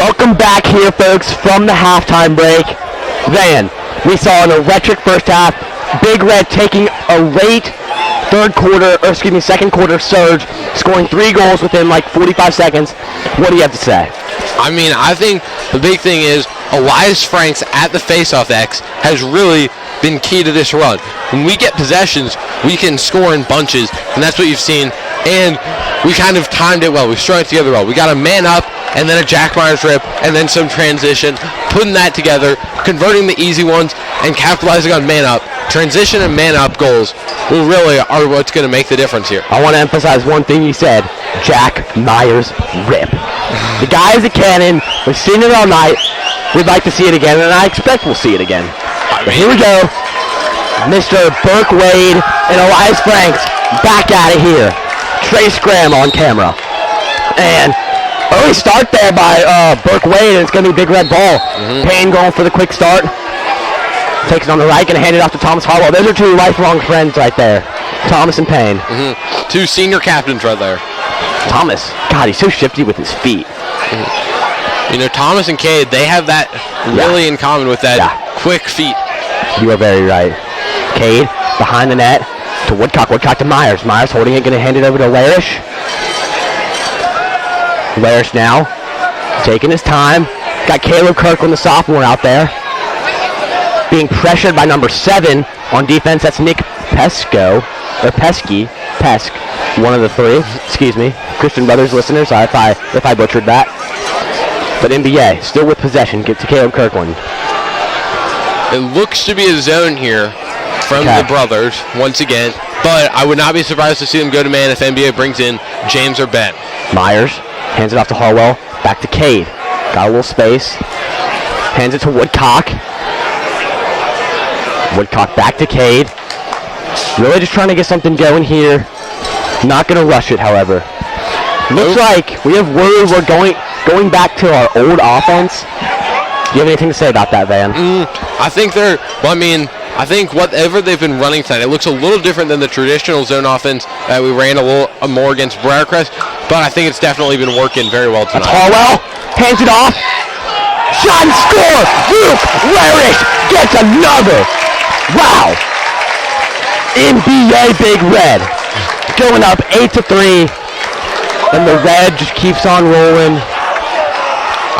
Welcome back here, folks, from the halftime break. Van, we saw an electric first half. Big Red taking a late second quarter surge, scoring 3 goals within like 45 seconds. What do you have to say? I mean, I think the big thing is Elias Franks at the faceoff X has really been key to this run. When we get possessions, we can score in bunches, and that's what you've seen. And we kind of timed it well. We strung it together well. We got a man up, and then a Jack Myers rip, and then some transition, putting that together, converting the easy ones, and capitalizing on man up. Transition and man up goals really are what's going to make the difference here. I want to emphasize one thing you said, Jack Myers rip. The guy is a cannon. We've seen it all night. We'd like to see it again, and I expect we'll see it again. But here we go. Mr. Burke Wade and Elias Franks back at it here. Trace Graham on camera. And early start there by Burke Wade, and it's going to be Big Red ball. Payne going for the quick start. Takes it on the right, going to hand it off to Thomas Harwell. Those are 2 lifelong friends right there. Thomas and Payne. 2 senior captains right there. Thomas, God, he's so shifty with his feet. You know, Thomas and Cade, they have that really in common with that quick feet. You are very right. Cade behind the net to Woodcock. Woodcock to Myers. Myers holding it, going to hand it over to Larish. Larish now taking his time. Got Caleb Kirkland, the sophomore, out there. Being pressured by number 7 on defense. That's Nick Pesco. Or Pesky. Pesk. One of the 3. Excuse me. Christian Brothers listeners, sorry if I butchered that. But NBA, still with possession. Get to Caleb Kirkland. It looks to be a zone here from the brothers once again. But I would not be surprised to see them go to man if NBA brings in James or Ben. Myers hands it off to Harwell. Back to Cade. Got a little space. Hands it to Woodcock. Woodcock back to Cade. Really just trying to get something going here. Not going to rush it, however. Looks like we have word we're going back to our old offense. Do you have anything to say about that, Van? I think I think whatever they've been running tonight, it looks a little different than the traditional zone offense that we ran a little more against Briarcrest, but I think it's definitely been working very well tonight. That's Harwell. Hands it off. Shot and score! Luke Larish gets another! Wow! NBA Big Red going up 8-3, and the Red just keeps on rolling.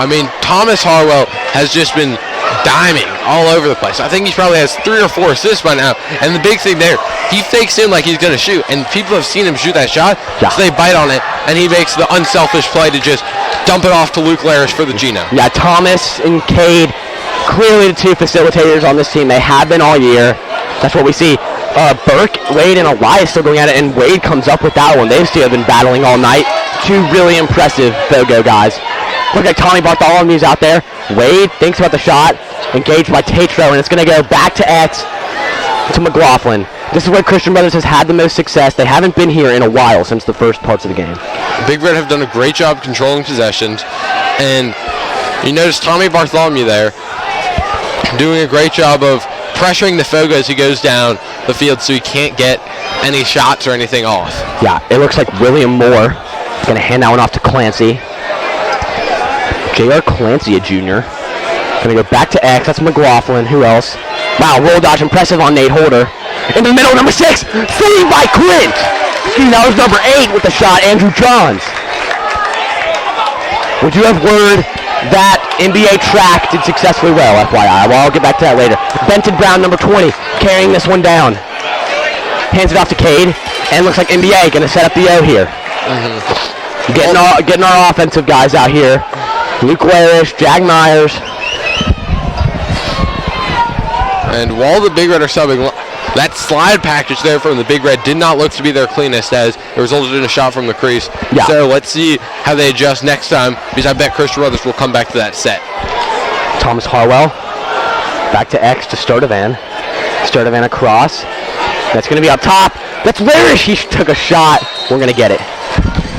I mean, Thomas Harwell has just been diming all over the place. I think he probably has 3 or 4 assists by now, and the big thing there, he fakes in like he's going to shoot, and people have seen him shoot that shot, so they bite on it, and he makes the unselfish play to just dump it off to Luke Larish for the Gino. Yeah, Thomas and Cade, clearly the 2 facilitators on this team. They have been all year. That's what we see. Burke, Wade, and Elias still going at it, and Wade comes up with that one. They still have been battling all night. 2 really impressive Fogo guys. Look like Tommy Bartholomew's out there. Wade thinks about the shot, engaged by Tatro, and it's going to go back to X to McLaughlin. This is where Christian Brothers has had the most success. They haven't been here in a while since the first parts of the game. Big Red have done a great job controlling possessions, and you notice Tommy Bartholomew there doing a great job of pressuring the Fogo as he goes down the field so he can't get any shots or anything off. Yeah, it looks like William Moore going to hand that one off to Clancy. J.R. Clancy, a junior. Going to go back to X. That's McLaughlin. Who else? Wow, roll dodge impressive on Nate Holder. In the middle, number 6. Saved by Clint. That was number 8 with the shot, Andrew Johns. Would you have word that NBA track did successfully well, FYI? Well, I'll get back to that later. Benton Brown, number 20, carrying this one down. Hands it off to Cade, and looks like NBA going to set up the O here. Getting our offensive guys out here. Luke Larish, Jag Myers. And while the Big Red are subbing, that slide package there from the Big Red did not look to be their cleanest as it resulted in a shot from the crease. Yeah. So let's see how they adjust next time, because I bet Christian Brothers will come back to that set. Thomas Harwell back to X to Sturtevant. Sturtevant across. That's going to be up top. That's Larish. He took a shot. We're going to get it.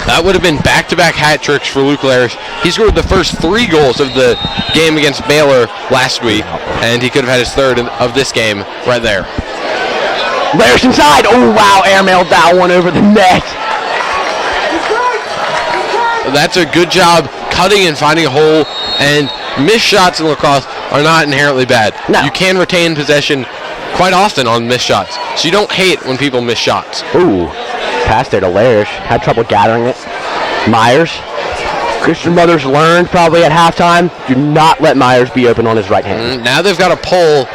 That would have been back-to-back hat tricks for Luke Larish. He scored the first 3 goals of the game against Baylor last week, and he could have had his 3rd of this game right there. Larish inside. Oh, wow. Airmailed that one over the net. That's a good job cutting and finding a hole And missed shots in lacrosse are not inherently bad. No. You can retain possession quite often on missed shots. So you don't hate when people miss shots. Ooh, pass there to Larish. Had trouble gathering it. Myers. Christian Brothers learned probably at halftime. Do not let Myers be open on his right hand. Now they've got a pole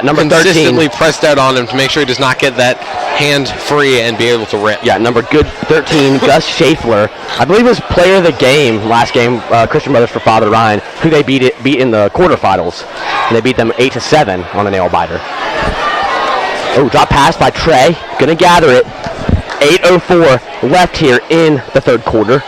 number 13. Consistently pressed out on him to make sure he does not get that hand free and be able to rip. Yeah, number 13, Gus Schaeffler. I believe was player of the game last game, Christian Brothers for Father Ryan, who they beat in the quarterfinals. And they beat them 8-7 on a nail biter. Oh, drop pass by Trey. Gonna gather it. 8:04 left here in the third quarter.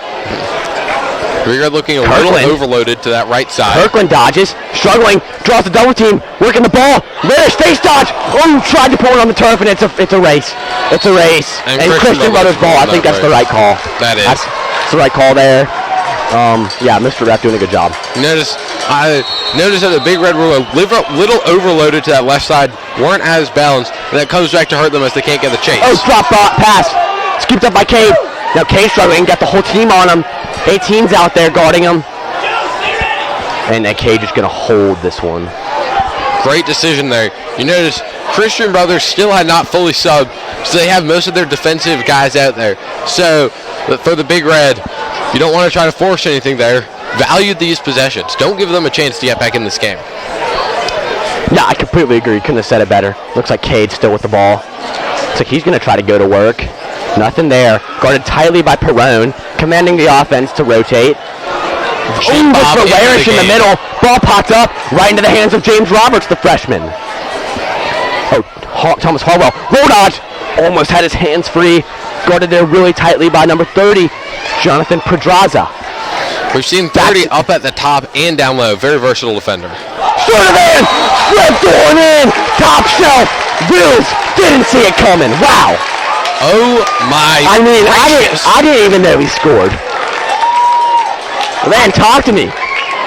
Big Red looking a little overloaded to that right side. Kirkland dodges, struggling, draws the double team, working the ball. Larish face dodge. Oh, tried to pull it on the turf, and it's a race. It's a race. And Christian Brothers ball. I think that's the right call. That is. That's the right call there. Mr. Rep doing a good job. I noticed that the Big Red were a little overloaded to that left side, weren't as balanced, and that comes back to hurt them as they can't get the chase. Oh, drop pass. Scooped up by Cade. Now Cade struggling, got the whole team on him. 18's out there guarding him. And Cade is going to hold this one. Great decision there. You notice Christian Brothers still had not fully subbed, so they have most of their defensive guys out there. So for the Big Red, you don't want to try to force anything there. Value these possessions. Don't give them a chance to get back in this game. Yeah, I completely agree. Couldn't have said it better. Looks like Cade's still with the ball. Looks like he's going to try to go to work. Nothing there. Guarded tightly by Perrone, commanding the offense to rotate. For Larish in the middle. Ball popped up right into the hands of James Roberts, the freshman. Oh, Thomas Harwell. Roll dodge. Almost had his hands free. Guarded there really tightly by number 30, Jonathan Pedraza. We've seen 30 up at the top and down low. Very versatile defender. Sort of in. Flipped on in. Top shelf. Bills didn't see it coming. Wow. Oh my! I mean, I didn't even know he scored. Man, talk to me.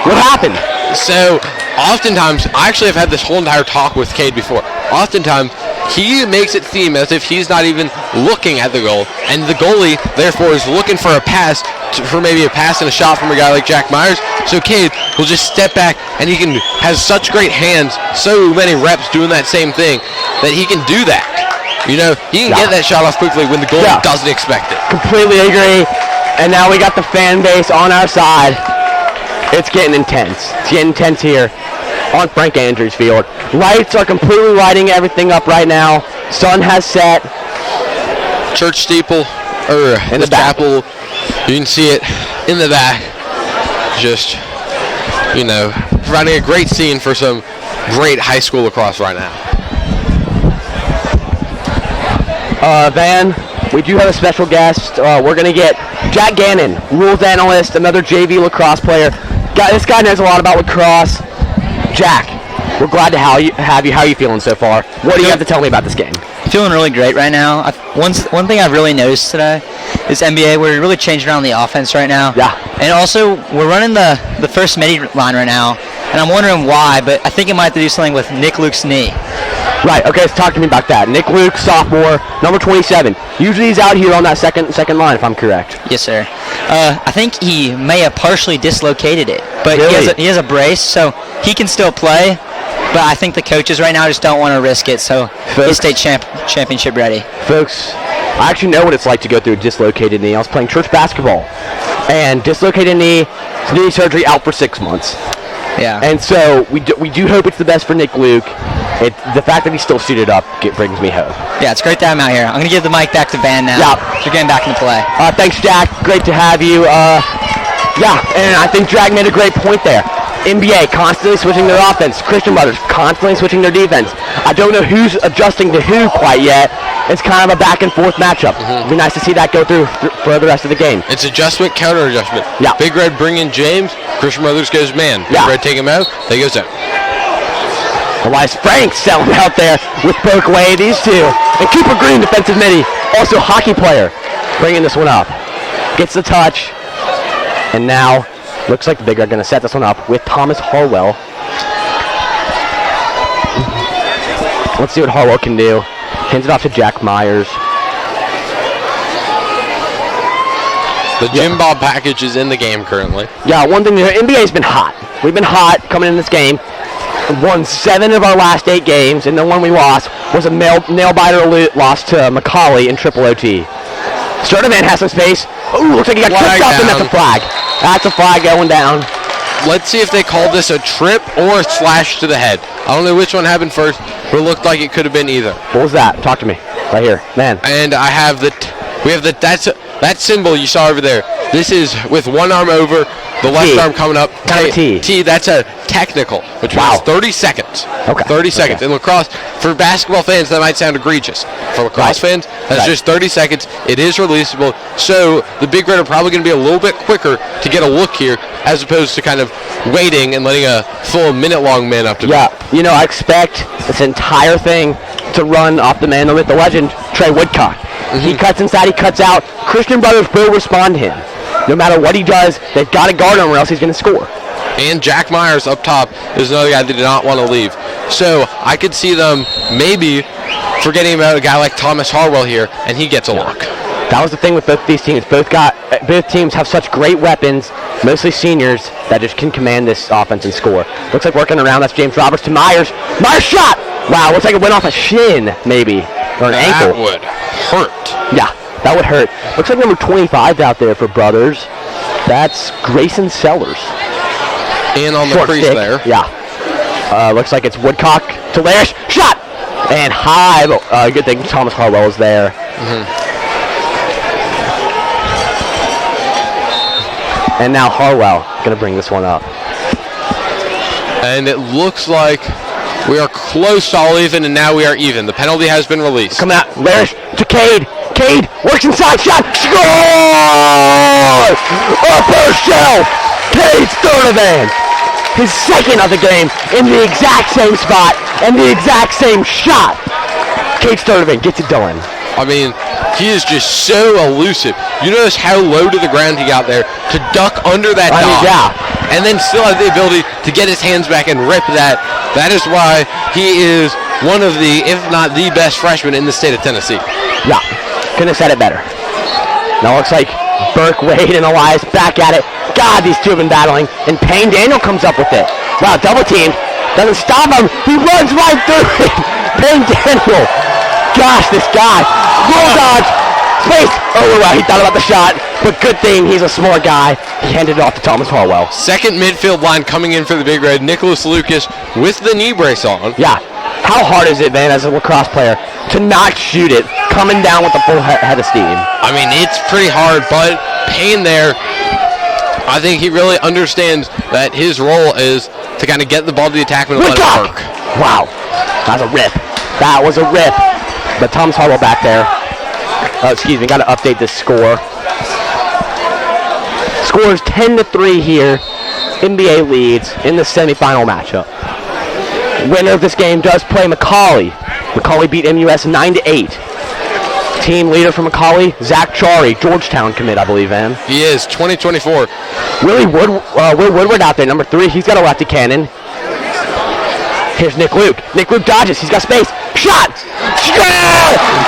What happened? So, oftentimes, I actually have had this whole entire talk with Cade before. Oftentimes, he makes it seem as if he's not even looking at the goal, and the goalie, therefore, is looking for a pass, for maybe a pass and a shot from a guy like Jack Myers. So Cade will just step back, and he has such great hands, so many reps doing that same thing, that he can do that. You know, he can get that shot off quickly when the goalie doesn't expect it. Completely agree. And now we got the fan base on our side. It's getting intense. It's getting intense here on Frank Andrews Field. Lights are completely lighting everything up right now. Sun has set. Church steeple, or in the chapel, you can see it in the back. Just, providing a great scene for some great high school lacrosse right now. Van, we do have a special guest. We're going to get Jack Gannon, rules analyst, another JV lacrosse player. This guy knows a lot about lacrosse. Jack, we're glad to have you. How are you feeling so far? What do you have to tell me about this game? Feeling really great right now. One thing I've really noticed today is NBA. We're really changing around the offense right now. Yeah. And also, we're running the first midi line right now, and I'm wondering why, but I think it might have to do something with Nick Luke's knee. Right, okay, so talk to me about that. Nick Luke, sophomore, number 27. Usually he's out here on that second line, if I'm correct. Yes, sir. I think he may have partially dislocated it, but really? he has a brace, so he can still play. But I think the coaches right now just don't want to risk it, so he's state championship ready. Folks, I actually know what it's like to go through a dislocated knee. I was playing church basketball, and dislocated knee surgery out for 6 months. Yeah. And so we do hope it's the best for Nick Luke. The fact that he's still suited up brings me hope. Yeah, it's great to have him out here. I'm going to give the mic back to Van now. Yeah. So we're getting back into play. Thanks, Jack. Great to have you. And I think Jack made a great point there. NBA constantly switching their offense. Christian Brothers constantly switching their defense. I don't know who's adjusting to who quite yet. It's kind of a back and forth matchup. It'd be nice to see that go through for the rest of the game. It's adjustment, counter adjustment. Yeah. Big Red bring in James. Christian Brothers goes man. Big Red take him out. They goes out. Elias Franks selling out there with broke away these two. And Cooper Green, defensive midi, also hockey player, bringing this one up. Gets the touch. And now looks like the Big Red are going to set this one up with Thomas Harwell. Let's see what Harwell can do. Hands it off to Jack Myers. The Jim Bob package is in the game currently. Yeah, one thing, the NBA's been hot. We've been hot coming in this game. Won 7 of our last 8 games, and the one we lost was a nail-biter loss to Macaulay in triple OT. Sturdivant has some space. Ooh, looks like he got tripped up, and that's a flag. That's a flag going down. Let's see if they call this a trip or a slash to the head. I don't know which one happened first, but it looked like it could have been either. What was that? Talk to me. Right here. Man. And I have that symbol you saw over there. This is with one arm over, the left arm coming up. T, that's a technical, which means 30 seconds. Okay. 30 seconds. In lacrosse, for basketball fans, that might sound egregious. For lacrosse fans, that's just 30 seconds. It is releasable. So the Big Red are probably going to be a little bit quicker to get a look here, as opposed to kind of waiting and letting a full minute-long man up to you know, I expect this entire thing to run off the man, the myth, the legend, Trey Woodcock. He cuts inside, he cuts out. Christian Brothers will respond to him. No matter what he does, they've got to guard him or else he's going to score. And Jack Myers up top is another guy that did not want to leave. So I could see them maybe forgetting about a guy like Thomas Harwell here, and he gets a look. That was the thing with both these teams. Both teams have such great weapons, mostly seniors, that just can command this offense and score. Looks like working around. That's James Roberts to Myers. Myers shot! Wow, looks like it went off a shin, maybe, or an ankle. That would hurt. Yeah, that would hurt. Looks like number 25 out there for Brothers. That's Grayson Sellers. And on the Short crease stick. there. Yeah. Looks like it's Woodcock to Larish. Shot! And high. Good thing Thomas Harwell is there. And now Harwell going to bring this one up. And it looks like we are close to all even, and now we are even. The penalty has been released. Coming out. Larish to Cade. Cade works inside. Shot. Score! Upper shelf. Cade Sturdivant. His second of the game in the exact same spot and the exact same shot. Cade Sturdivant gets it done. I mean, he is just so elusive. You notice how low to the ground he got there to duck under that dog. And then still has the ability to get his hands back and rip that. That is why he is one of the, if not the best freshman in the state of Tennessee. Yeah, couldn't have said it better. Now it looks like Burke, Wade, and Elias back at it. God, these two have been battling. And Payne Daniel comes up with it. Wow, double teamed. Doesn't stop him. He runs right through it. Payne Daniel. Gosh, this guy. Roll dodge. Space. Oh, wow, he thought about the shot. But good thing he's a smart guy. He handed it off to Thomas Harwell. Second midfield line coming in for the Big Red. Nicholas Lucas with the knee brace on. Yeah. How hard is it, man, as a lacrosse player, to not shoot it coming down with the full head of steam? I mean, it's pretty hard, but Payne there, I think he really understands that his role is to kind of get the ball to the attackman and let it work. Wow. That was a rip. That was a rip. But Thomas Harwell back there. Excuse me, got to update this score. Score is 10-3 here. NBA leads in the semifinal matchup. Winner of this game does play Macaulay. Macaulay beat MUS 9-8. Team leader for Macaulay, Zach Chari, Georgetown commit, I believe, man. He is, 2024. Will Woodward out there, number 3. He's got a lefty cannon. Here's Nick Luke. Nick Luke dodges. He's got space. Shot!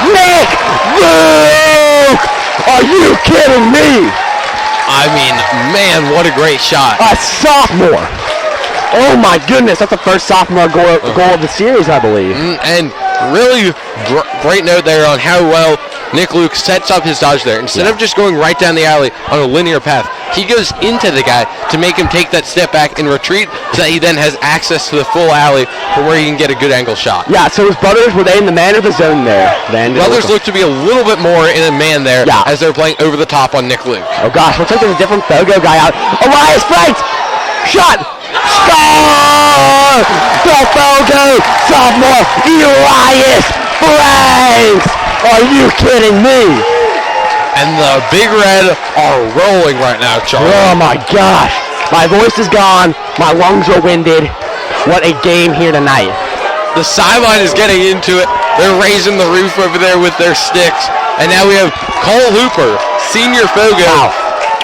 Nick Luke! Are you kidding me? I mean, man, what a great shot. A sophomore. Oh my goodness, that's the first sophomore goal of the series, I believe. And really great note there on how well Nick Luke sets up his dodge there. Instead of just going right down the alley on a linear path, he goes into the guy to make him take that step back and retreat so that he then has access to the full alley from where he can get a good angle shot. Yeah, so his brothers, were they in the man or the zone there? Brothers look to be a little bit more in a man there as they're playing over the top on Nick Luke. Oh gosh, looks like there's a different Fogo guy out. Elias Franks! Shot! Score! The Fogo sophomore, Elias Franks! Are you kidding me? And the Big Red are rolling right now, Charlie. Oh my gosh. My voice is gone. My lungs are winded. What a game here tonight. The sideline is getting into it. They're raising the roof over there with their sticks. And now we have Cole Hooper, senior Fogo,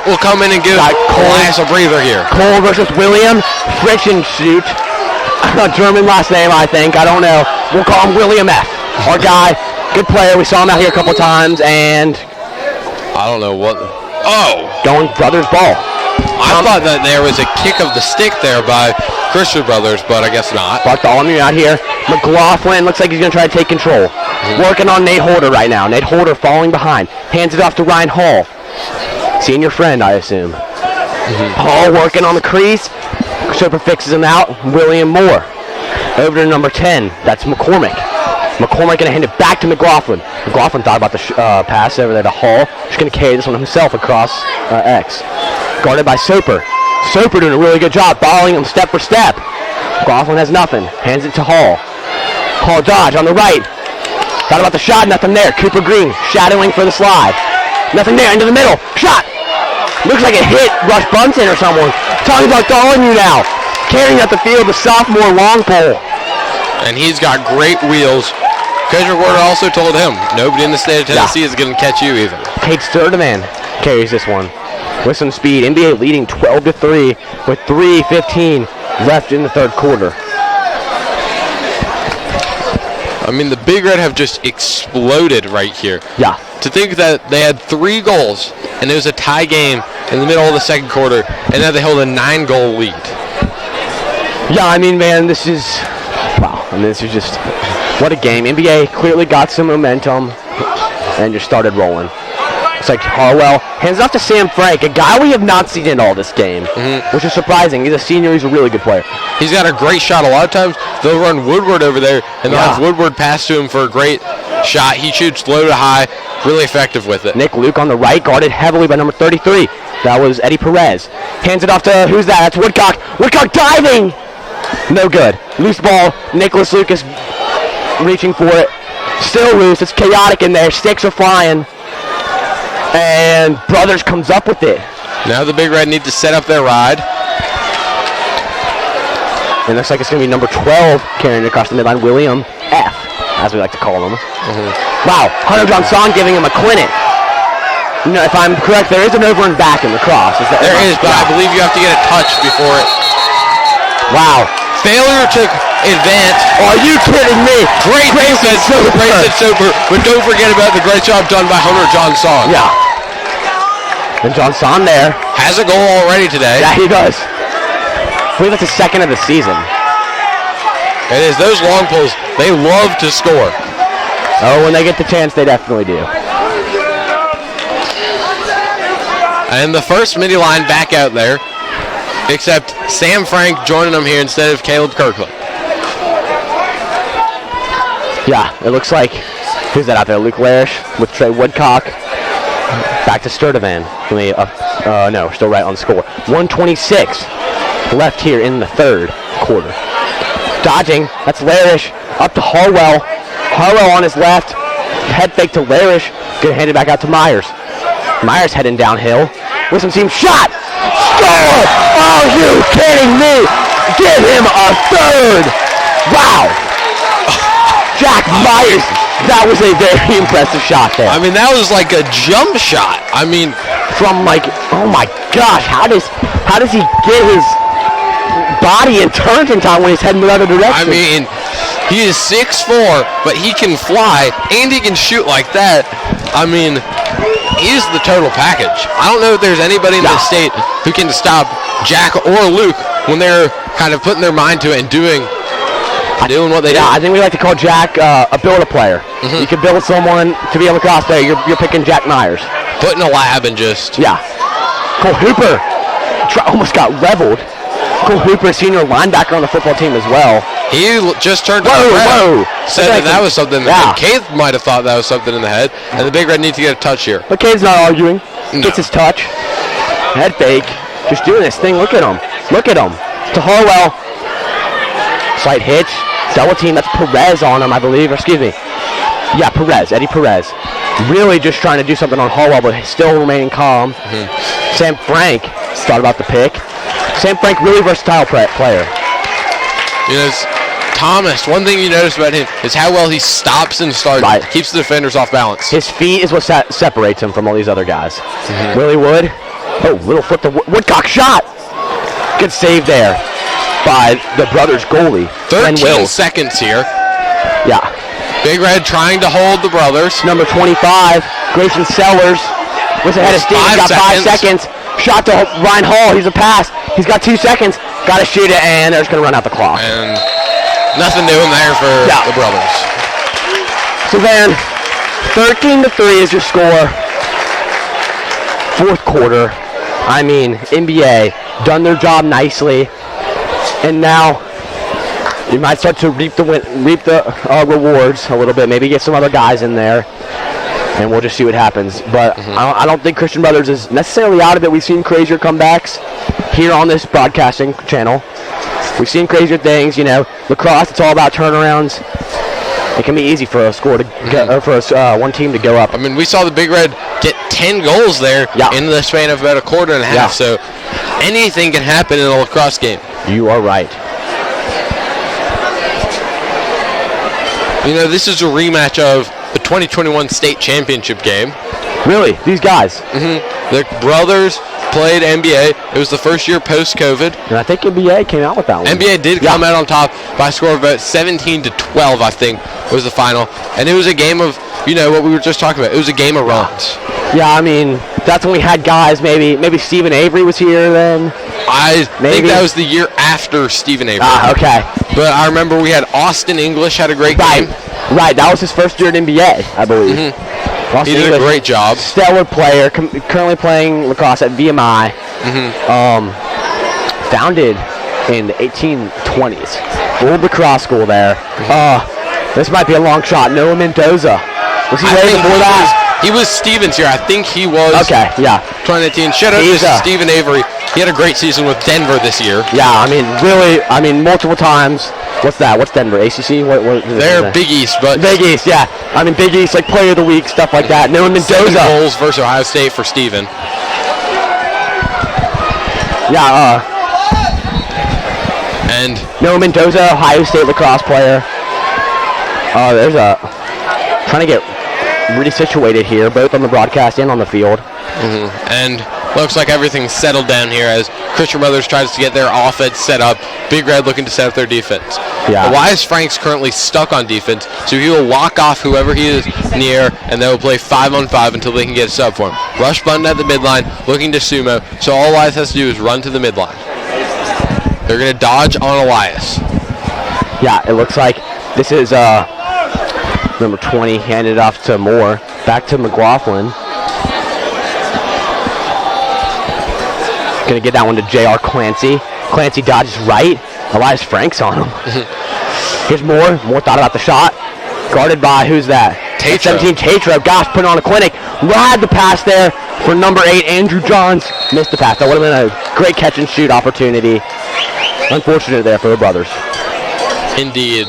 will come in and give Elias a breather here. Cole versus William Frischenshoot. A German last name, I think. I don't know. We'll call him William F. Our guy. Good player. We saw him out here a couple times, and I don't know what. Oh. Going Brothers ball. I thought that there was a kick of the stick there by Christian Brothers, but I guess not. Bartholomew out here. McLaughlin looks like he's going to try to take control. Working on Nate Holder right now. Nate Holder falling behind. Hands it off to Ryan Hall. Senior friend, I assume. Hall working on the crease. Soper fixes him out. William Moore. Over to number 10. That's McCormick. McCormick going to hand it back to McLaughlin. McLaughlin thought about the pass over there to Hall. Just going to carry this one himself across X. Guarded by Soper. Soper doing a really good job following him step for step. McLaughlin has nothing. Hands it to Hall. Hall dodge on the right. Thought about the shot. Nothing there. Cooper Green shadowing for the slide. Nothing there. Into the middle. Shot. Looks like it hit Rush Bunton or someone. Talking about Bartholomew now. Carrying up the field, the sophomore long pole. And he's got great wheels. Coach Recorder also told him, nobody in the state of Tennessee is going to catch you either. Kate Sturdeman carries this one with some speed. NBA leading 12-3 with 3:15 left in the third quarter. I mean, the Big Red have just exploded right here. Yeah. To think that they had 3 goals, and it was a tie game in the middle of the second quarter, and now they hold a 9-goal lead. Yeah, I mean, man, this is, wow. I mean, this is just, what a game. NBA clearly got some momentum and just started rolling. It's like Harwell hands off to Sam Frank, a guy we have not seen in all this game, which is surprising. He's a senior. He's a really good player. He's got a great shot. A lot of times they'll run Woodward over there, and they'll have Woodward pass to him for a great shot. He shoots low to high, really effective with it. Nick Luke on the right, guarded heavily by number 33. That was Eddie Perez. Hands it off to, who's that? That's Woodcock. Woodcock diving! No good. Loose ball. Nicholas Lucas reaching for it. Still loose. It's chaotic in there. Sticks are flying. And Brothers comes up with it. Now the Big Red need to set up their ride. It looks like it's going to be number 12 carrying it across the midline, William F., as we like to call him. Wow, Hunter Johnson giving him a clinic. No, if I'm correct, there is an over and back in Lacrosse. There is, but I believe you have to get a touch before it. Wow. Failure to advance. Are you kidding me? Great defense, Grayson Soper, but don't forget about the great job done by Hunter Johnson. Yeah. And Johnson there. Has a goal already today. Yeah, he does. I believe that's the second of the season. It is. Those long pulls, they love to score. Oh, when they get the chance, they definitely do. And the first midi line back out there, except Sam Frank joining them here instead of Caleb Kirkland. Yeah, it looks like, who's that out there? Luke Larish with Trey Woodcock. Back to Sturdevan. No, still right on score. 1:26 left here in the third quarter. Dodging, that's Larish. Up to Harwell. Harwell on his left. Head fake to Larish. Gonna hand it back out to Myers. Myers heading downhill. With some team shot. Score! Are you kidding me? Give him a third. Wow. Jack Myers. That was a very impressive shot there. I mean, that was like a jump shot. I mean, from like, oh my gosh, how does he get his body and turn in time when he's heading the other direction? I mean, he is 6'4", but he can fly and he can shoot like that. I mean, he's the total package. I don't know if there's anybody in the state who can stop Jack or Luke when they're kind of putting their mind to it and doing what they do. Yeah, I think we like to call Jack a build-a-player. You can build someone to be a lacrosse player. You're picking Jack Myers. Put in a lab and just... Yeah. Cole Hooper almost got leveled. Cole Hooper, senior linebacker on the football team as well. He just turned to the red. Said that was something in the head. Cade might have thought that was something in the head, and the Big Red needs to get a touch here. But Cade's not arguing. Gets his touch. Head fake. Just doing his thing. Look at him. Look at him. To Harwell. Slight hitch. Double team. That's Perez on him, I believe. Or excuse me. Yeah, Perez. Eddie Perez. Really just trying to do something on Harwell, but still remaining calm. Sam Frank thought about the pick. Sam Frank, really versatile player. You know, Thomas, one thing you notice about him is how well he stops and starts. Right. Keeps the defenders off balance. His feet is what separates him from all these other guys. Willie Wood. Oh, little foot to Woodcock shot. Good save there by the Brothers goalie. 13 seconds here. Yeah. Big Red trying to hold the Brothers. Number 25, Grayson Sellers. Was ahead of Steve. He's got 5 seconds. Shot to Ryan Hall. He's a pass. He's got 2 seconds. Got to shoot it, and they're just going to run out the clock. And nothing new in there for the brothers. So then, 13-3 is your score. Fourth quarter. I mean, NBA done their job nicely, and now you might start to reap the rewards a little bit. Maybe get some other guys in there, and we'll just see what happens. But I don't think Christian Brothers is necessarily out of it. We've seen crazier comebacks here on this broadcasting channel. We've seen crazier things. Lacrosse. It's all about turnarounds. It can be easy for a score to go, or for one team to go up. I mean, we saw the Big Red get 10 goals there in the span of about a quarter and a half. So anything can happen in a lacrosse game. You are right. This is a rematch of the 2021 state championship game. Really? These guys? The brothers played NBA. It was the first year post-COVID. And I think NBA came out with that one. NBA did come out on top by a score of about 17-12, I think, was the final. And it was a game of, what we were just talking about. It was a game of runs. Yeah, I mean, that's when we had guys. Maybe Stephen Avery was here then. I think that was the year after Stephen Avery. Okay. But I remember we had Austin English had a great game. Right, that was his first year in NBA, I believe. He did a great job. Stellar player, currently playing lacrosse at VMI. Founded in the 1820s. Old lacrosse school there. This might be a long shot. Noah Mendoza. Was he there before that? He was Stevens here. I think he was. Okay, yeah. 2019. Shout out to Stephen Avery. He had a great season with Denver this year. Yeah, multiple times. What's that? What's Denver? ACC? What They're Big East, but Big East, yeah. Big East, like Player of the Week, stuff like that. Noah Mendoza. 7 goals versus Ohio State for Stephen. Yeah. And Noah Mendoza, Ohio State lacrosse player. There's trying to get really situated here, both on the broadcast and on the field. And looks like everything's settled down here as Christian Brothers tries to get their offense set up. Big Red looking to set up their defense. Yeah. Elias Frank's currently stuck on defense, so he will walk off whoever he is near, and they will play 5-on-5 until they can get a sub for him. Rush button at the midline, looking to sumo, so all Elias has to do is run to the midline. They're going to dodge on Elias. Yeah, it looks like this is number 20, handed off to Moore. Back to McLaughlin. Going to get that one to J.R. Clancy. Clancy dodges right. Elias Frank's on him. Here's Moore. Moore thought about the shot. Guarded by, who's that? Tatro. 17, Tatro. Gosh, putting on a clinic. Ride the pass there for number 8, Andrew Johns. Missed the pass. That would have been a great catch and shoot opportunity. Unfortunate there for the brothers. Indeed.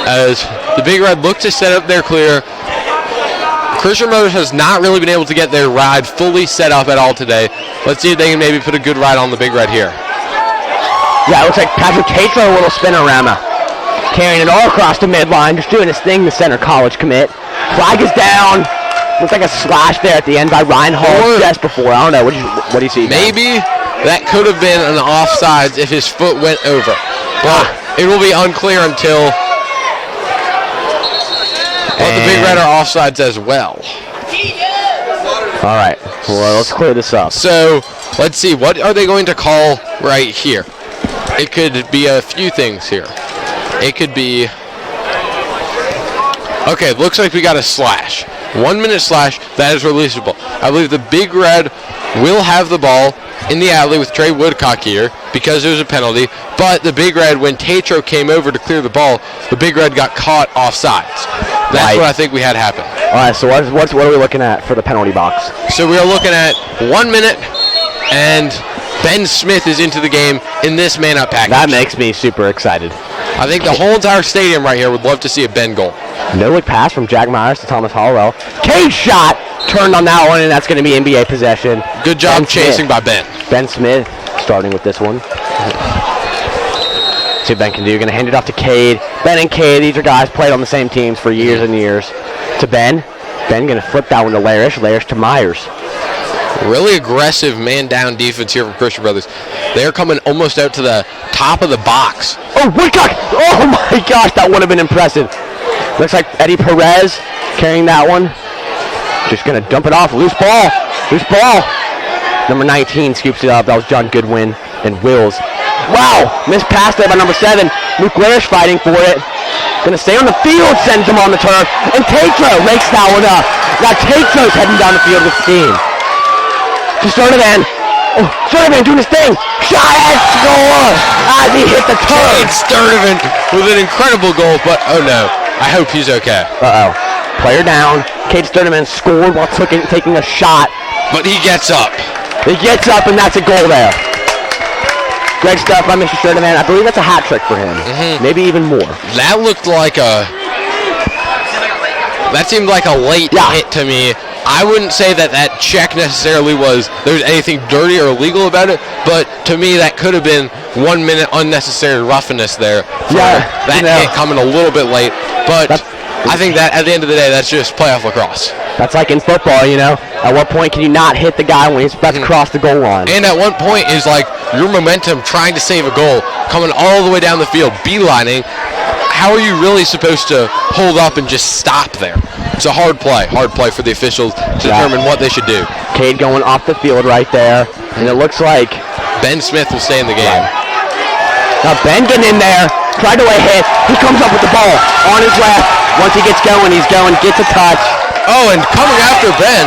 As the Big Red look to set up their clear, Christian Brothers has not really been able to get their ride fully set up at all today. Let's see if they can maybe put a good ride on the Big Red here. Yeah, it looks like Patrick Tatro, a little spinorama. Carrying it all across the midline, just doing his thing, the center college commit. Flag is down. Looks like a slash there at the end by Ryan Hall just before. I don't know. What do you see? Maybe that could have been an offsides if his foot went over. But it will be unclear until... But the Big Red are offsides as well. All right. Well, let's clear this up. So, let's see. What are they going to call right here? It could be a few things here. It could be... Okay, looks like we got a slash. 1 minute slash, that is releasable. I believe the Big Red will have the ball in the alley with Trey Woodcock here because there's a penalty. But the Big Red, when Tatro came over to clear the ball, the Big Red got caught offsides. That's what I think we had happen. All right, so what are we looking at for the penalty box? So we are looking at 1 minute, and Ben Smith is into the game in this man-up package. That makes me super excited. I think the whole entire stadium right here would love to see a Ben goal. No-look pass from Jack Myers to Thomas Hollowell. Cage shot turned on that one, and that's going to be NBA possession. Good job chasing by Ben. Ben Smith starting with this one. See what Ben can do. Going to hand it off to Cade. Ben and Cade, these are guys played on the same teams for years and years. To Ben. Ben going to flip that one to Larish. Larish to Myers. Really aggressive man-down defense here from Christian Brothers. They're coming almost out to the top of the box. Oh, Woodcock! Oh my gosh, that would have been impressive. Looks like Eddie Perez carrying that one. Just going to dump it off. Loose ball. Loose ball. Number 19 scoops it up. That was John Goodwin and Wills. Wow, missed pass there by number 7. Luke Blair's fighting for it. Gonna stay on the field, sends him on the turf. And Tatro rakes that one up. Now Tatro's heading down the field with the team. To Sturdivant. Oh, Sturdivant doing his thing. Shot and score as he hit the turf. It's Sturdivant with an incredible goal, but oh no, I hope he's okay. Uh-oh. Player down. Kate Sturdivant scored while taking a shot. But he gets up. He gets up, and that's a goal there. Great stuff by Mr. Sturdivant. I believe that's a hat trick for him. Maybe even more. That looked like that seemed like a late hit to me. I wouldn't say that check necessarily was there's anything dirty or illegal about it, but to me that could have been 1 minute unnecessary roughness there. That hit coming a little bit late, but I think that at the end of the day, that's just playoff lacrosse. That's like in football, you know. At what point can you not hit the guy when he's about to cross the goal line? And at one point is like your momentum trying to save a goal, coming all the way down the field, beelining. How are you really supposed to hold up and just stop there? It's a hard play for the officials to determine what they should do. Cade going off the field right there, and it looks like Ben Smith will stay in the game. Now Ben getting in there, tried to hit. He comes up with the ball on his left. Once he gets going, gets a touch. Oh, and coming after Ben.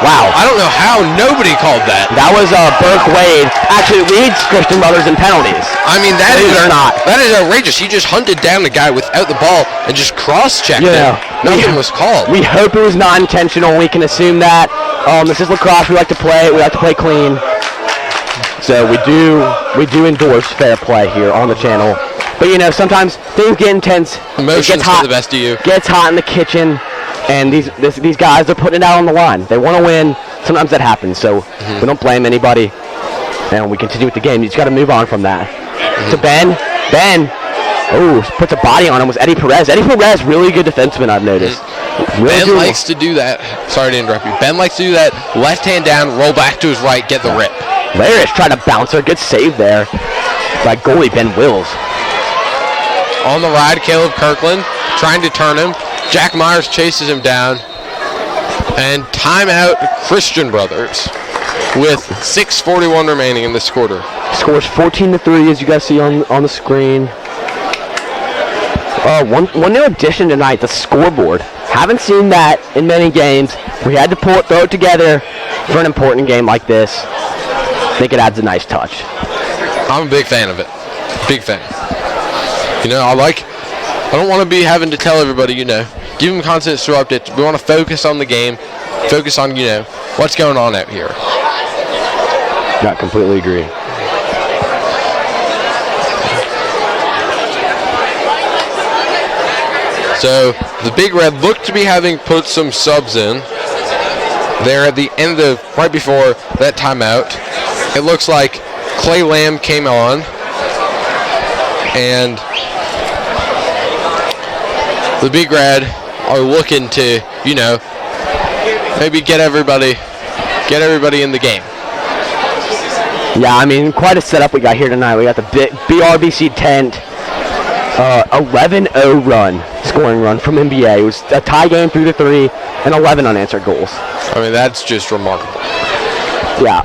Wow. I don't know how nobody called that. That was Burke Wade. Actually leads Christian Brothers in penalties. I mean, that is outrageous. He just hunted down the guy without the ball and just cross-checked him. Nothing was called. We hope it was not intentional. We can assume that. This is lacrosse. We like to play. We like to play clean. So we do endorse fair play here on the channel. But you know, sometimes things get intense. Emotions get the best of you. Gets hot in the kitchen. And these guys, they're putting it out on the line. They want to win. Sometimes that happens. So we don't blame anybody. And we continue with the game. You just got to move on from that. To Ben. Ben. Oh, puts a body on him. Was Eddie Perez. Eddie Perez, really good defenseman, I've noticed. Ben likes to do that. Sorry to interrupt you. Ben likes to do that. Left hand down, roll back to his right, get the rip. Larish trying to bounce her. Good save there by goalie Ben Wills. On the ride, Caleb Kirkland trying to turn him. Jack Myers chases him down. And timeout, Christian Brothers, with 6:41 remaining in this quarter. Scores 14-3, as you guys see on the screen. One new addition tonight, the scoreboard. Haven't seen that in many games. We had to throw it together for an important game like this. I think it adds a nice touch. I'm a big fan of it. Big fan. You know, I don't want to be having to tell everybody, you know, give them constant store updates. We want to focus on the game, focus on, you know, what's going on out here. Yeah, completely agree. So the Big Red looked to be having put some subs in there at the end of, right before that timeout. It looks like Clay Lamb came on, and the Big Red are looking to, you know, maybe get everybody in the game. Yeah, I mean, quite a setup we got here tonight. We got the BRBC tent, 11-0 scoring run from NBA. It was a tie game 3-3 and 11 unanswered goals. I mean, that's just remarkable. Yeah.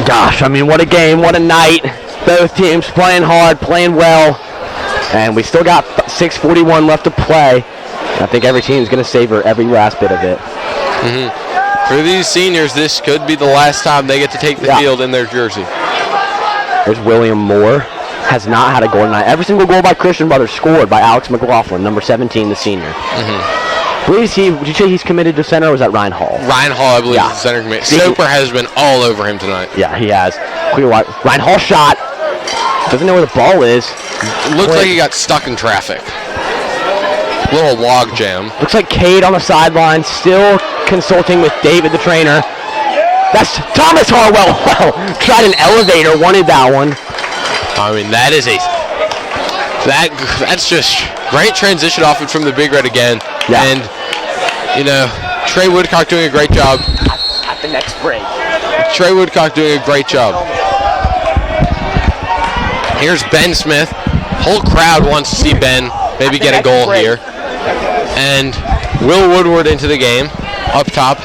Gosh, I mean, what a game, what a night. Both teams playing hard, playing well. And we still got 6:41 left to play. I think every team is going to savor every last bit of it. For these seniors, this could be the last time they get to take the field in their jersey. There's William Moore. Has not had a goal tonight. Every single goal by Christian Brothers scored by Alex McLaughlin, number 17, the senior. Did you say he's committed to center, or was that Ryan Hall? Ryan Hall, I believe, is the center commit. Soper has been all over him tonight. Yeah, he has. Ryan Hall shot. Doesn't know where the ball is. Looks like he got stuck in traffic. Little log jam. Looks like Cade on the sideline, still consulting with David, the trainer. That's Thomas Harwell. Wow, tried an elevator, wanted that one. I mean, that's just great transition off it from the Big Red again. Yeah. And, you know, Trey Woodcock doing a great job. At the next break. Trey Woodcock doing a great job. Here's Ben Smith. Whole crowd wants to see Ben maybe get a goal here. And Will Woodward into the game, up top.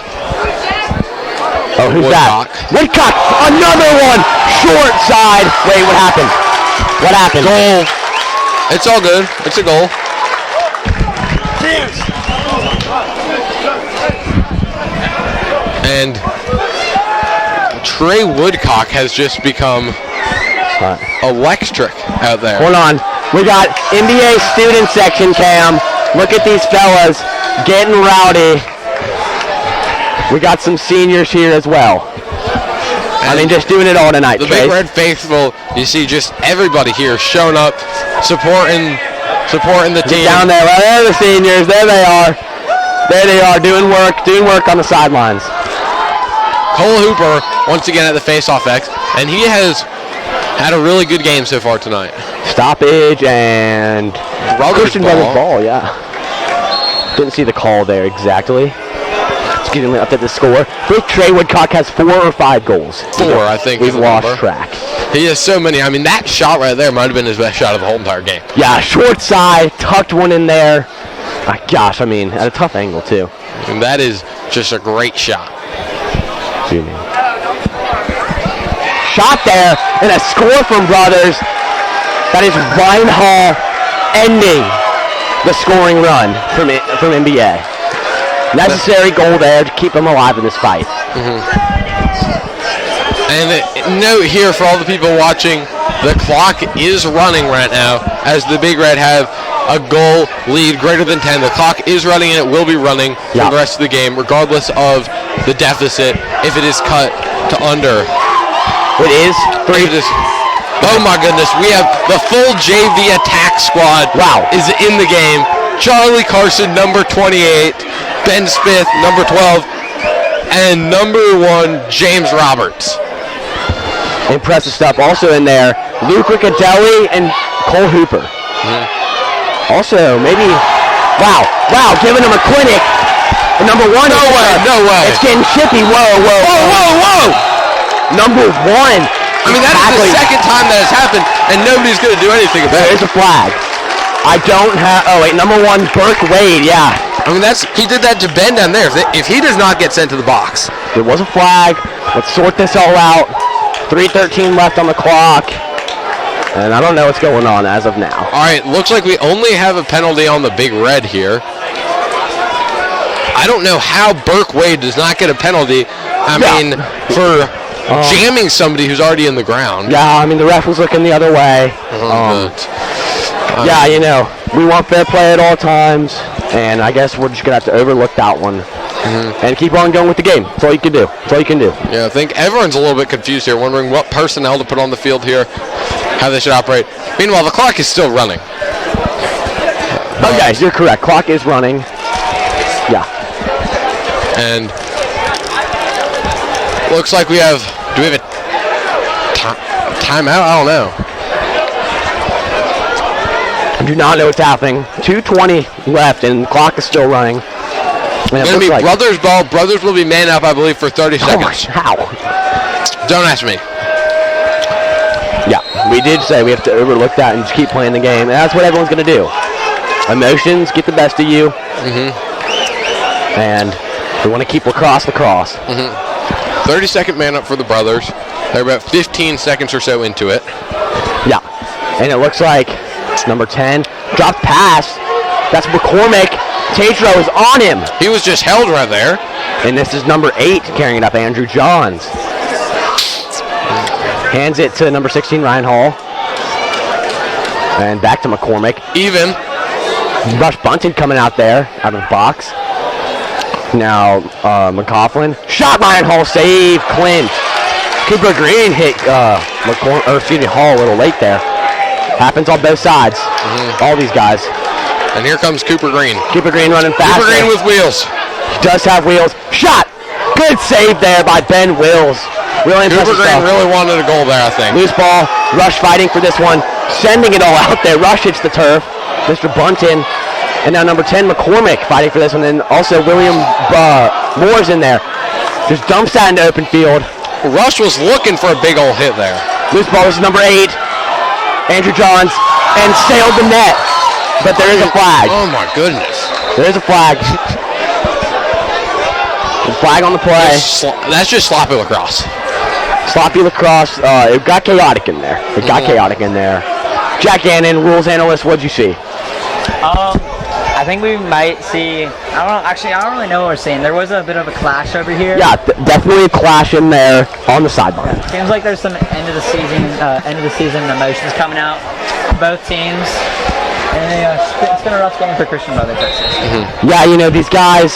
Oh, who's Woodcock. that? Woodcock, another one, short side. Wait, what happened? What happened? Goal. It's all good. It's a goal. And Trey Woodcock has just become electric out there. Hold on. We got NBA student section, Cam. Look at these fellas getting rowdy. We got some seniors here as well. Just doing it all tonight. The Trace. Big Red Faithful, you see just everybody here showing up, supporting the team. Down there, right there, the seniors. There they are. There they are, doing work on the sidelines. Cole Hooper, once again at the face-off X, and he has had a really good game so far tonight. Stoppage and Christian Brothers ball, yeah. Didn't see the call there exactly. Just getting up at the score. Both Trey Woodcock has 4 or 5 goals. 4, I think. We've lost track. He has so many. That shot right there might have been his best shot of the whole entire game. Yeah, short side, tucked one in there. Gosh, at a tough angle too. And that is just a great shot. Shot there, and a score from Brothers. That is Ryan Hall ending the scoring run from NBA. Necessary goal there to keep them alive in this fight. And note here for all the people watching, the clock is running right now as the Big Red have a goal lead greater than 10. The clock is running and it will be running for the rest of the game, regardless of the deficit, if it is cut to under. It is. Oh my goodness, we have the full JV attack squad is in the game. Charlie Carson, number 28, Ben Smith, number 12, and number 1, James Roberts. Impressive stuff. Also in there, Luke Riccadelli and Cole Hooper. Also, maybe, wow, giving him a clinic. Number 1. No way. It's getting chippy. Whoa. Number 1. That is the second time that has happened, and nobody's going to do anything about it. There's a flag. I don't have, number 1, Burke Wade, yeah. He did that to Ben down there. If he does not get sent to the box. There was a flag. Let's sort this all out. 3:13 left on the clock. And I don't know what's going on as of now. All right, looks like we only have a penalty on the Big Red here. I don't know how Burke Wade does not get a penalty. For jamming somebody who's already in the ground. Yeah, the ref was looking the other way. We want fair play at all times. And I guess we're just going to have to overlook that one. And keep on going with the game. That's all you can do. Yeah, I think everyone's a little bit confused here, wondering what personnel to put on the field here, how they should operate. Meanwhile, the clock is still running. Guys, you're correct. Clock is running. Yeah. And looks like do we have a timeout? I don't know. I do not know what's happening. 2:20 left, and the clock is still running. It's going to be Brothers ball. Brothers will be man up, I believe, for 30 seconds. How? Don't ask me. Yeah, we did say we have to overlook that and just keep playing the game. And that's what everyone's going to do. Emotions get the best of you. And we want to keep lacrosse. 30-second man up for the Brothers. They're about 15 seconds or so into it. Yeah, and it looks like number 10 dropped pass. That's McCormick. Tatro is on him. He was just held right there. And this is number 8 carrying it up, Andrew Johns. Hands it to number 16, Ryan Hall. And back to McCormick. Even. Rush Bunton coming out there, out of the box. Now, McCaughlin. Shot, Ryan Hall, save, Clint. Cooper Green hit Hall a little late there. Happens on both sides. All these guys. And here comes Cooper Green. Cooper Green running fast. Cooper Green with wheels. He does have wheels. Shot! Good save there by Ben Wills. Really impressive Cooper Green stuff. really wanted a goal there, I think. Loose ball. Rush fighting for this one. Sending it all out there. Rush hits the turf. Mr. Bunton. And now number 10, McCormick, fighting for this one. And also William Moore's in there. Just dumps that into open field. Rush was looking for a big old hit there. Loose ball. This is number 8. Andrew Johns. And sailed the net. But there is a flag. Oh, my goodness. There is a flag. Flag on the play. That's just sloppy lacrosse. Sloppy lacrosse. It got chaotic in there. Jack Gannon, rules analyst, what'd you see? I think we might see. I don't really know what we're seeing. There was a bit of a clash over here. Yeah, definitely a clash in there on the sideline. Yeah, seems like there's some end of the season emotions coming out. Both teams. And it's been a rough game for Christian Brothers, actually. Yeah, these guys,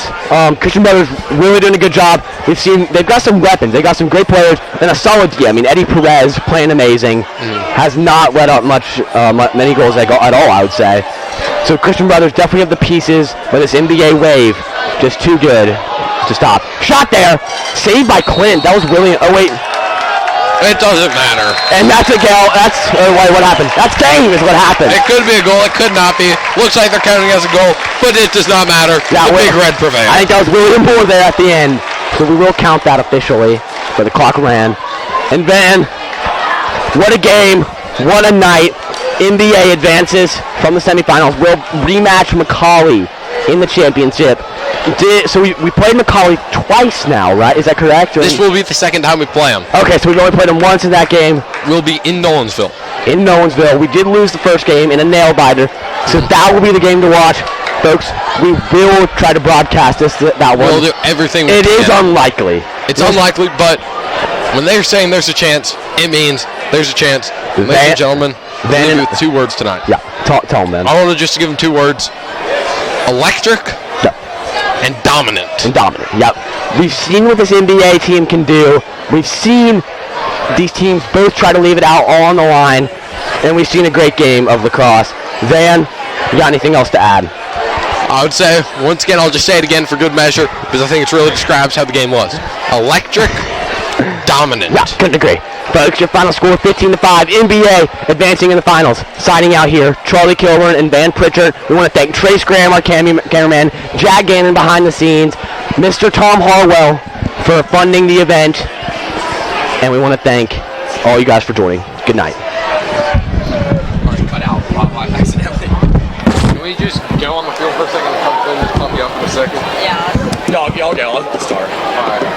Christian Brothers really doing a good job. They've got some weapons. They've got some great players and a solid team. I mean, Eddie Perez playing amazing. Has not let up many goals at all, I would say. So Christian Brothers definitely have the pieces, but this NBA wave, just too good to stop. Shot there, saved by Clint. That was William. Oh, wait. It doesn't matter. And that's a goal. That's what happened. That's game is what happened. It could be a goal. It could not be. Looks like they're counting as a goal, but it does not matter. Yeah, the big red prevailed. I think that was William Moore there at the end. So we will count that officially. But the clock ran. And then, what a game. What a night. NBA advances from the semifinals. We'll rematch Macaulay in the championship. So we played Macaulay twice now, right? Is that correct? This will be the second time we play them. Okay, so we've only played them once in that game. We'll be in Nolensville. We did lose the first game in a nail-biter, so that will be the game to watch. Folks, we will try to broadcast that one. We'll do everything we can. It is unlikely. It's unlikely, but when they're saying there's a chance, it means there's a chance. Ladies and gentlemen, we'll leave you with 2 words tonight. Yeah, tell them, man. I want to just give them 2 words. Electric. And dominant. Yep. We've seen what this NBA team can do. We've seen these teams both try to leave it out all on the line. And we've seen a great game of lacrosse. Van, you got anything else to add? I would say, once again, I'll just say it again for good measure, because I think it really describes how the game was. Electric, dominant. Yeah, couldn't agree. Folks, your final score 15-5. NBA advancing in the finals. Signing out here, Charlie Kilburn and Van Pritchard. We want to thank Trace Graham, our cameraman, Jack Gannon behind the scenes, Mr. Tom Harwell for funding the event, and we want to thank all you guys for joining. Good night. Cut out accidentally. Can we just go on the field for a second and come clean this puppy up for a second? Yeah. No, okay, I'll start. All right.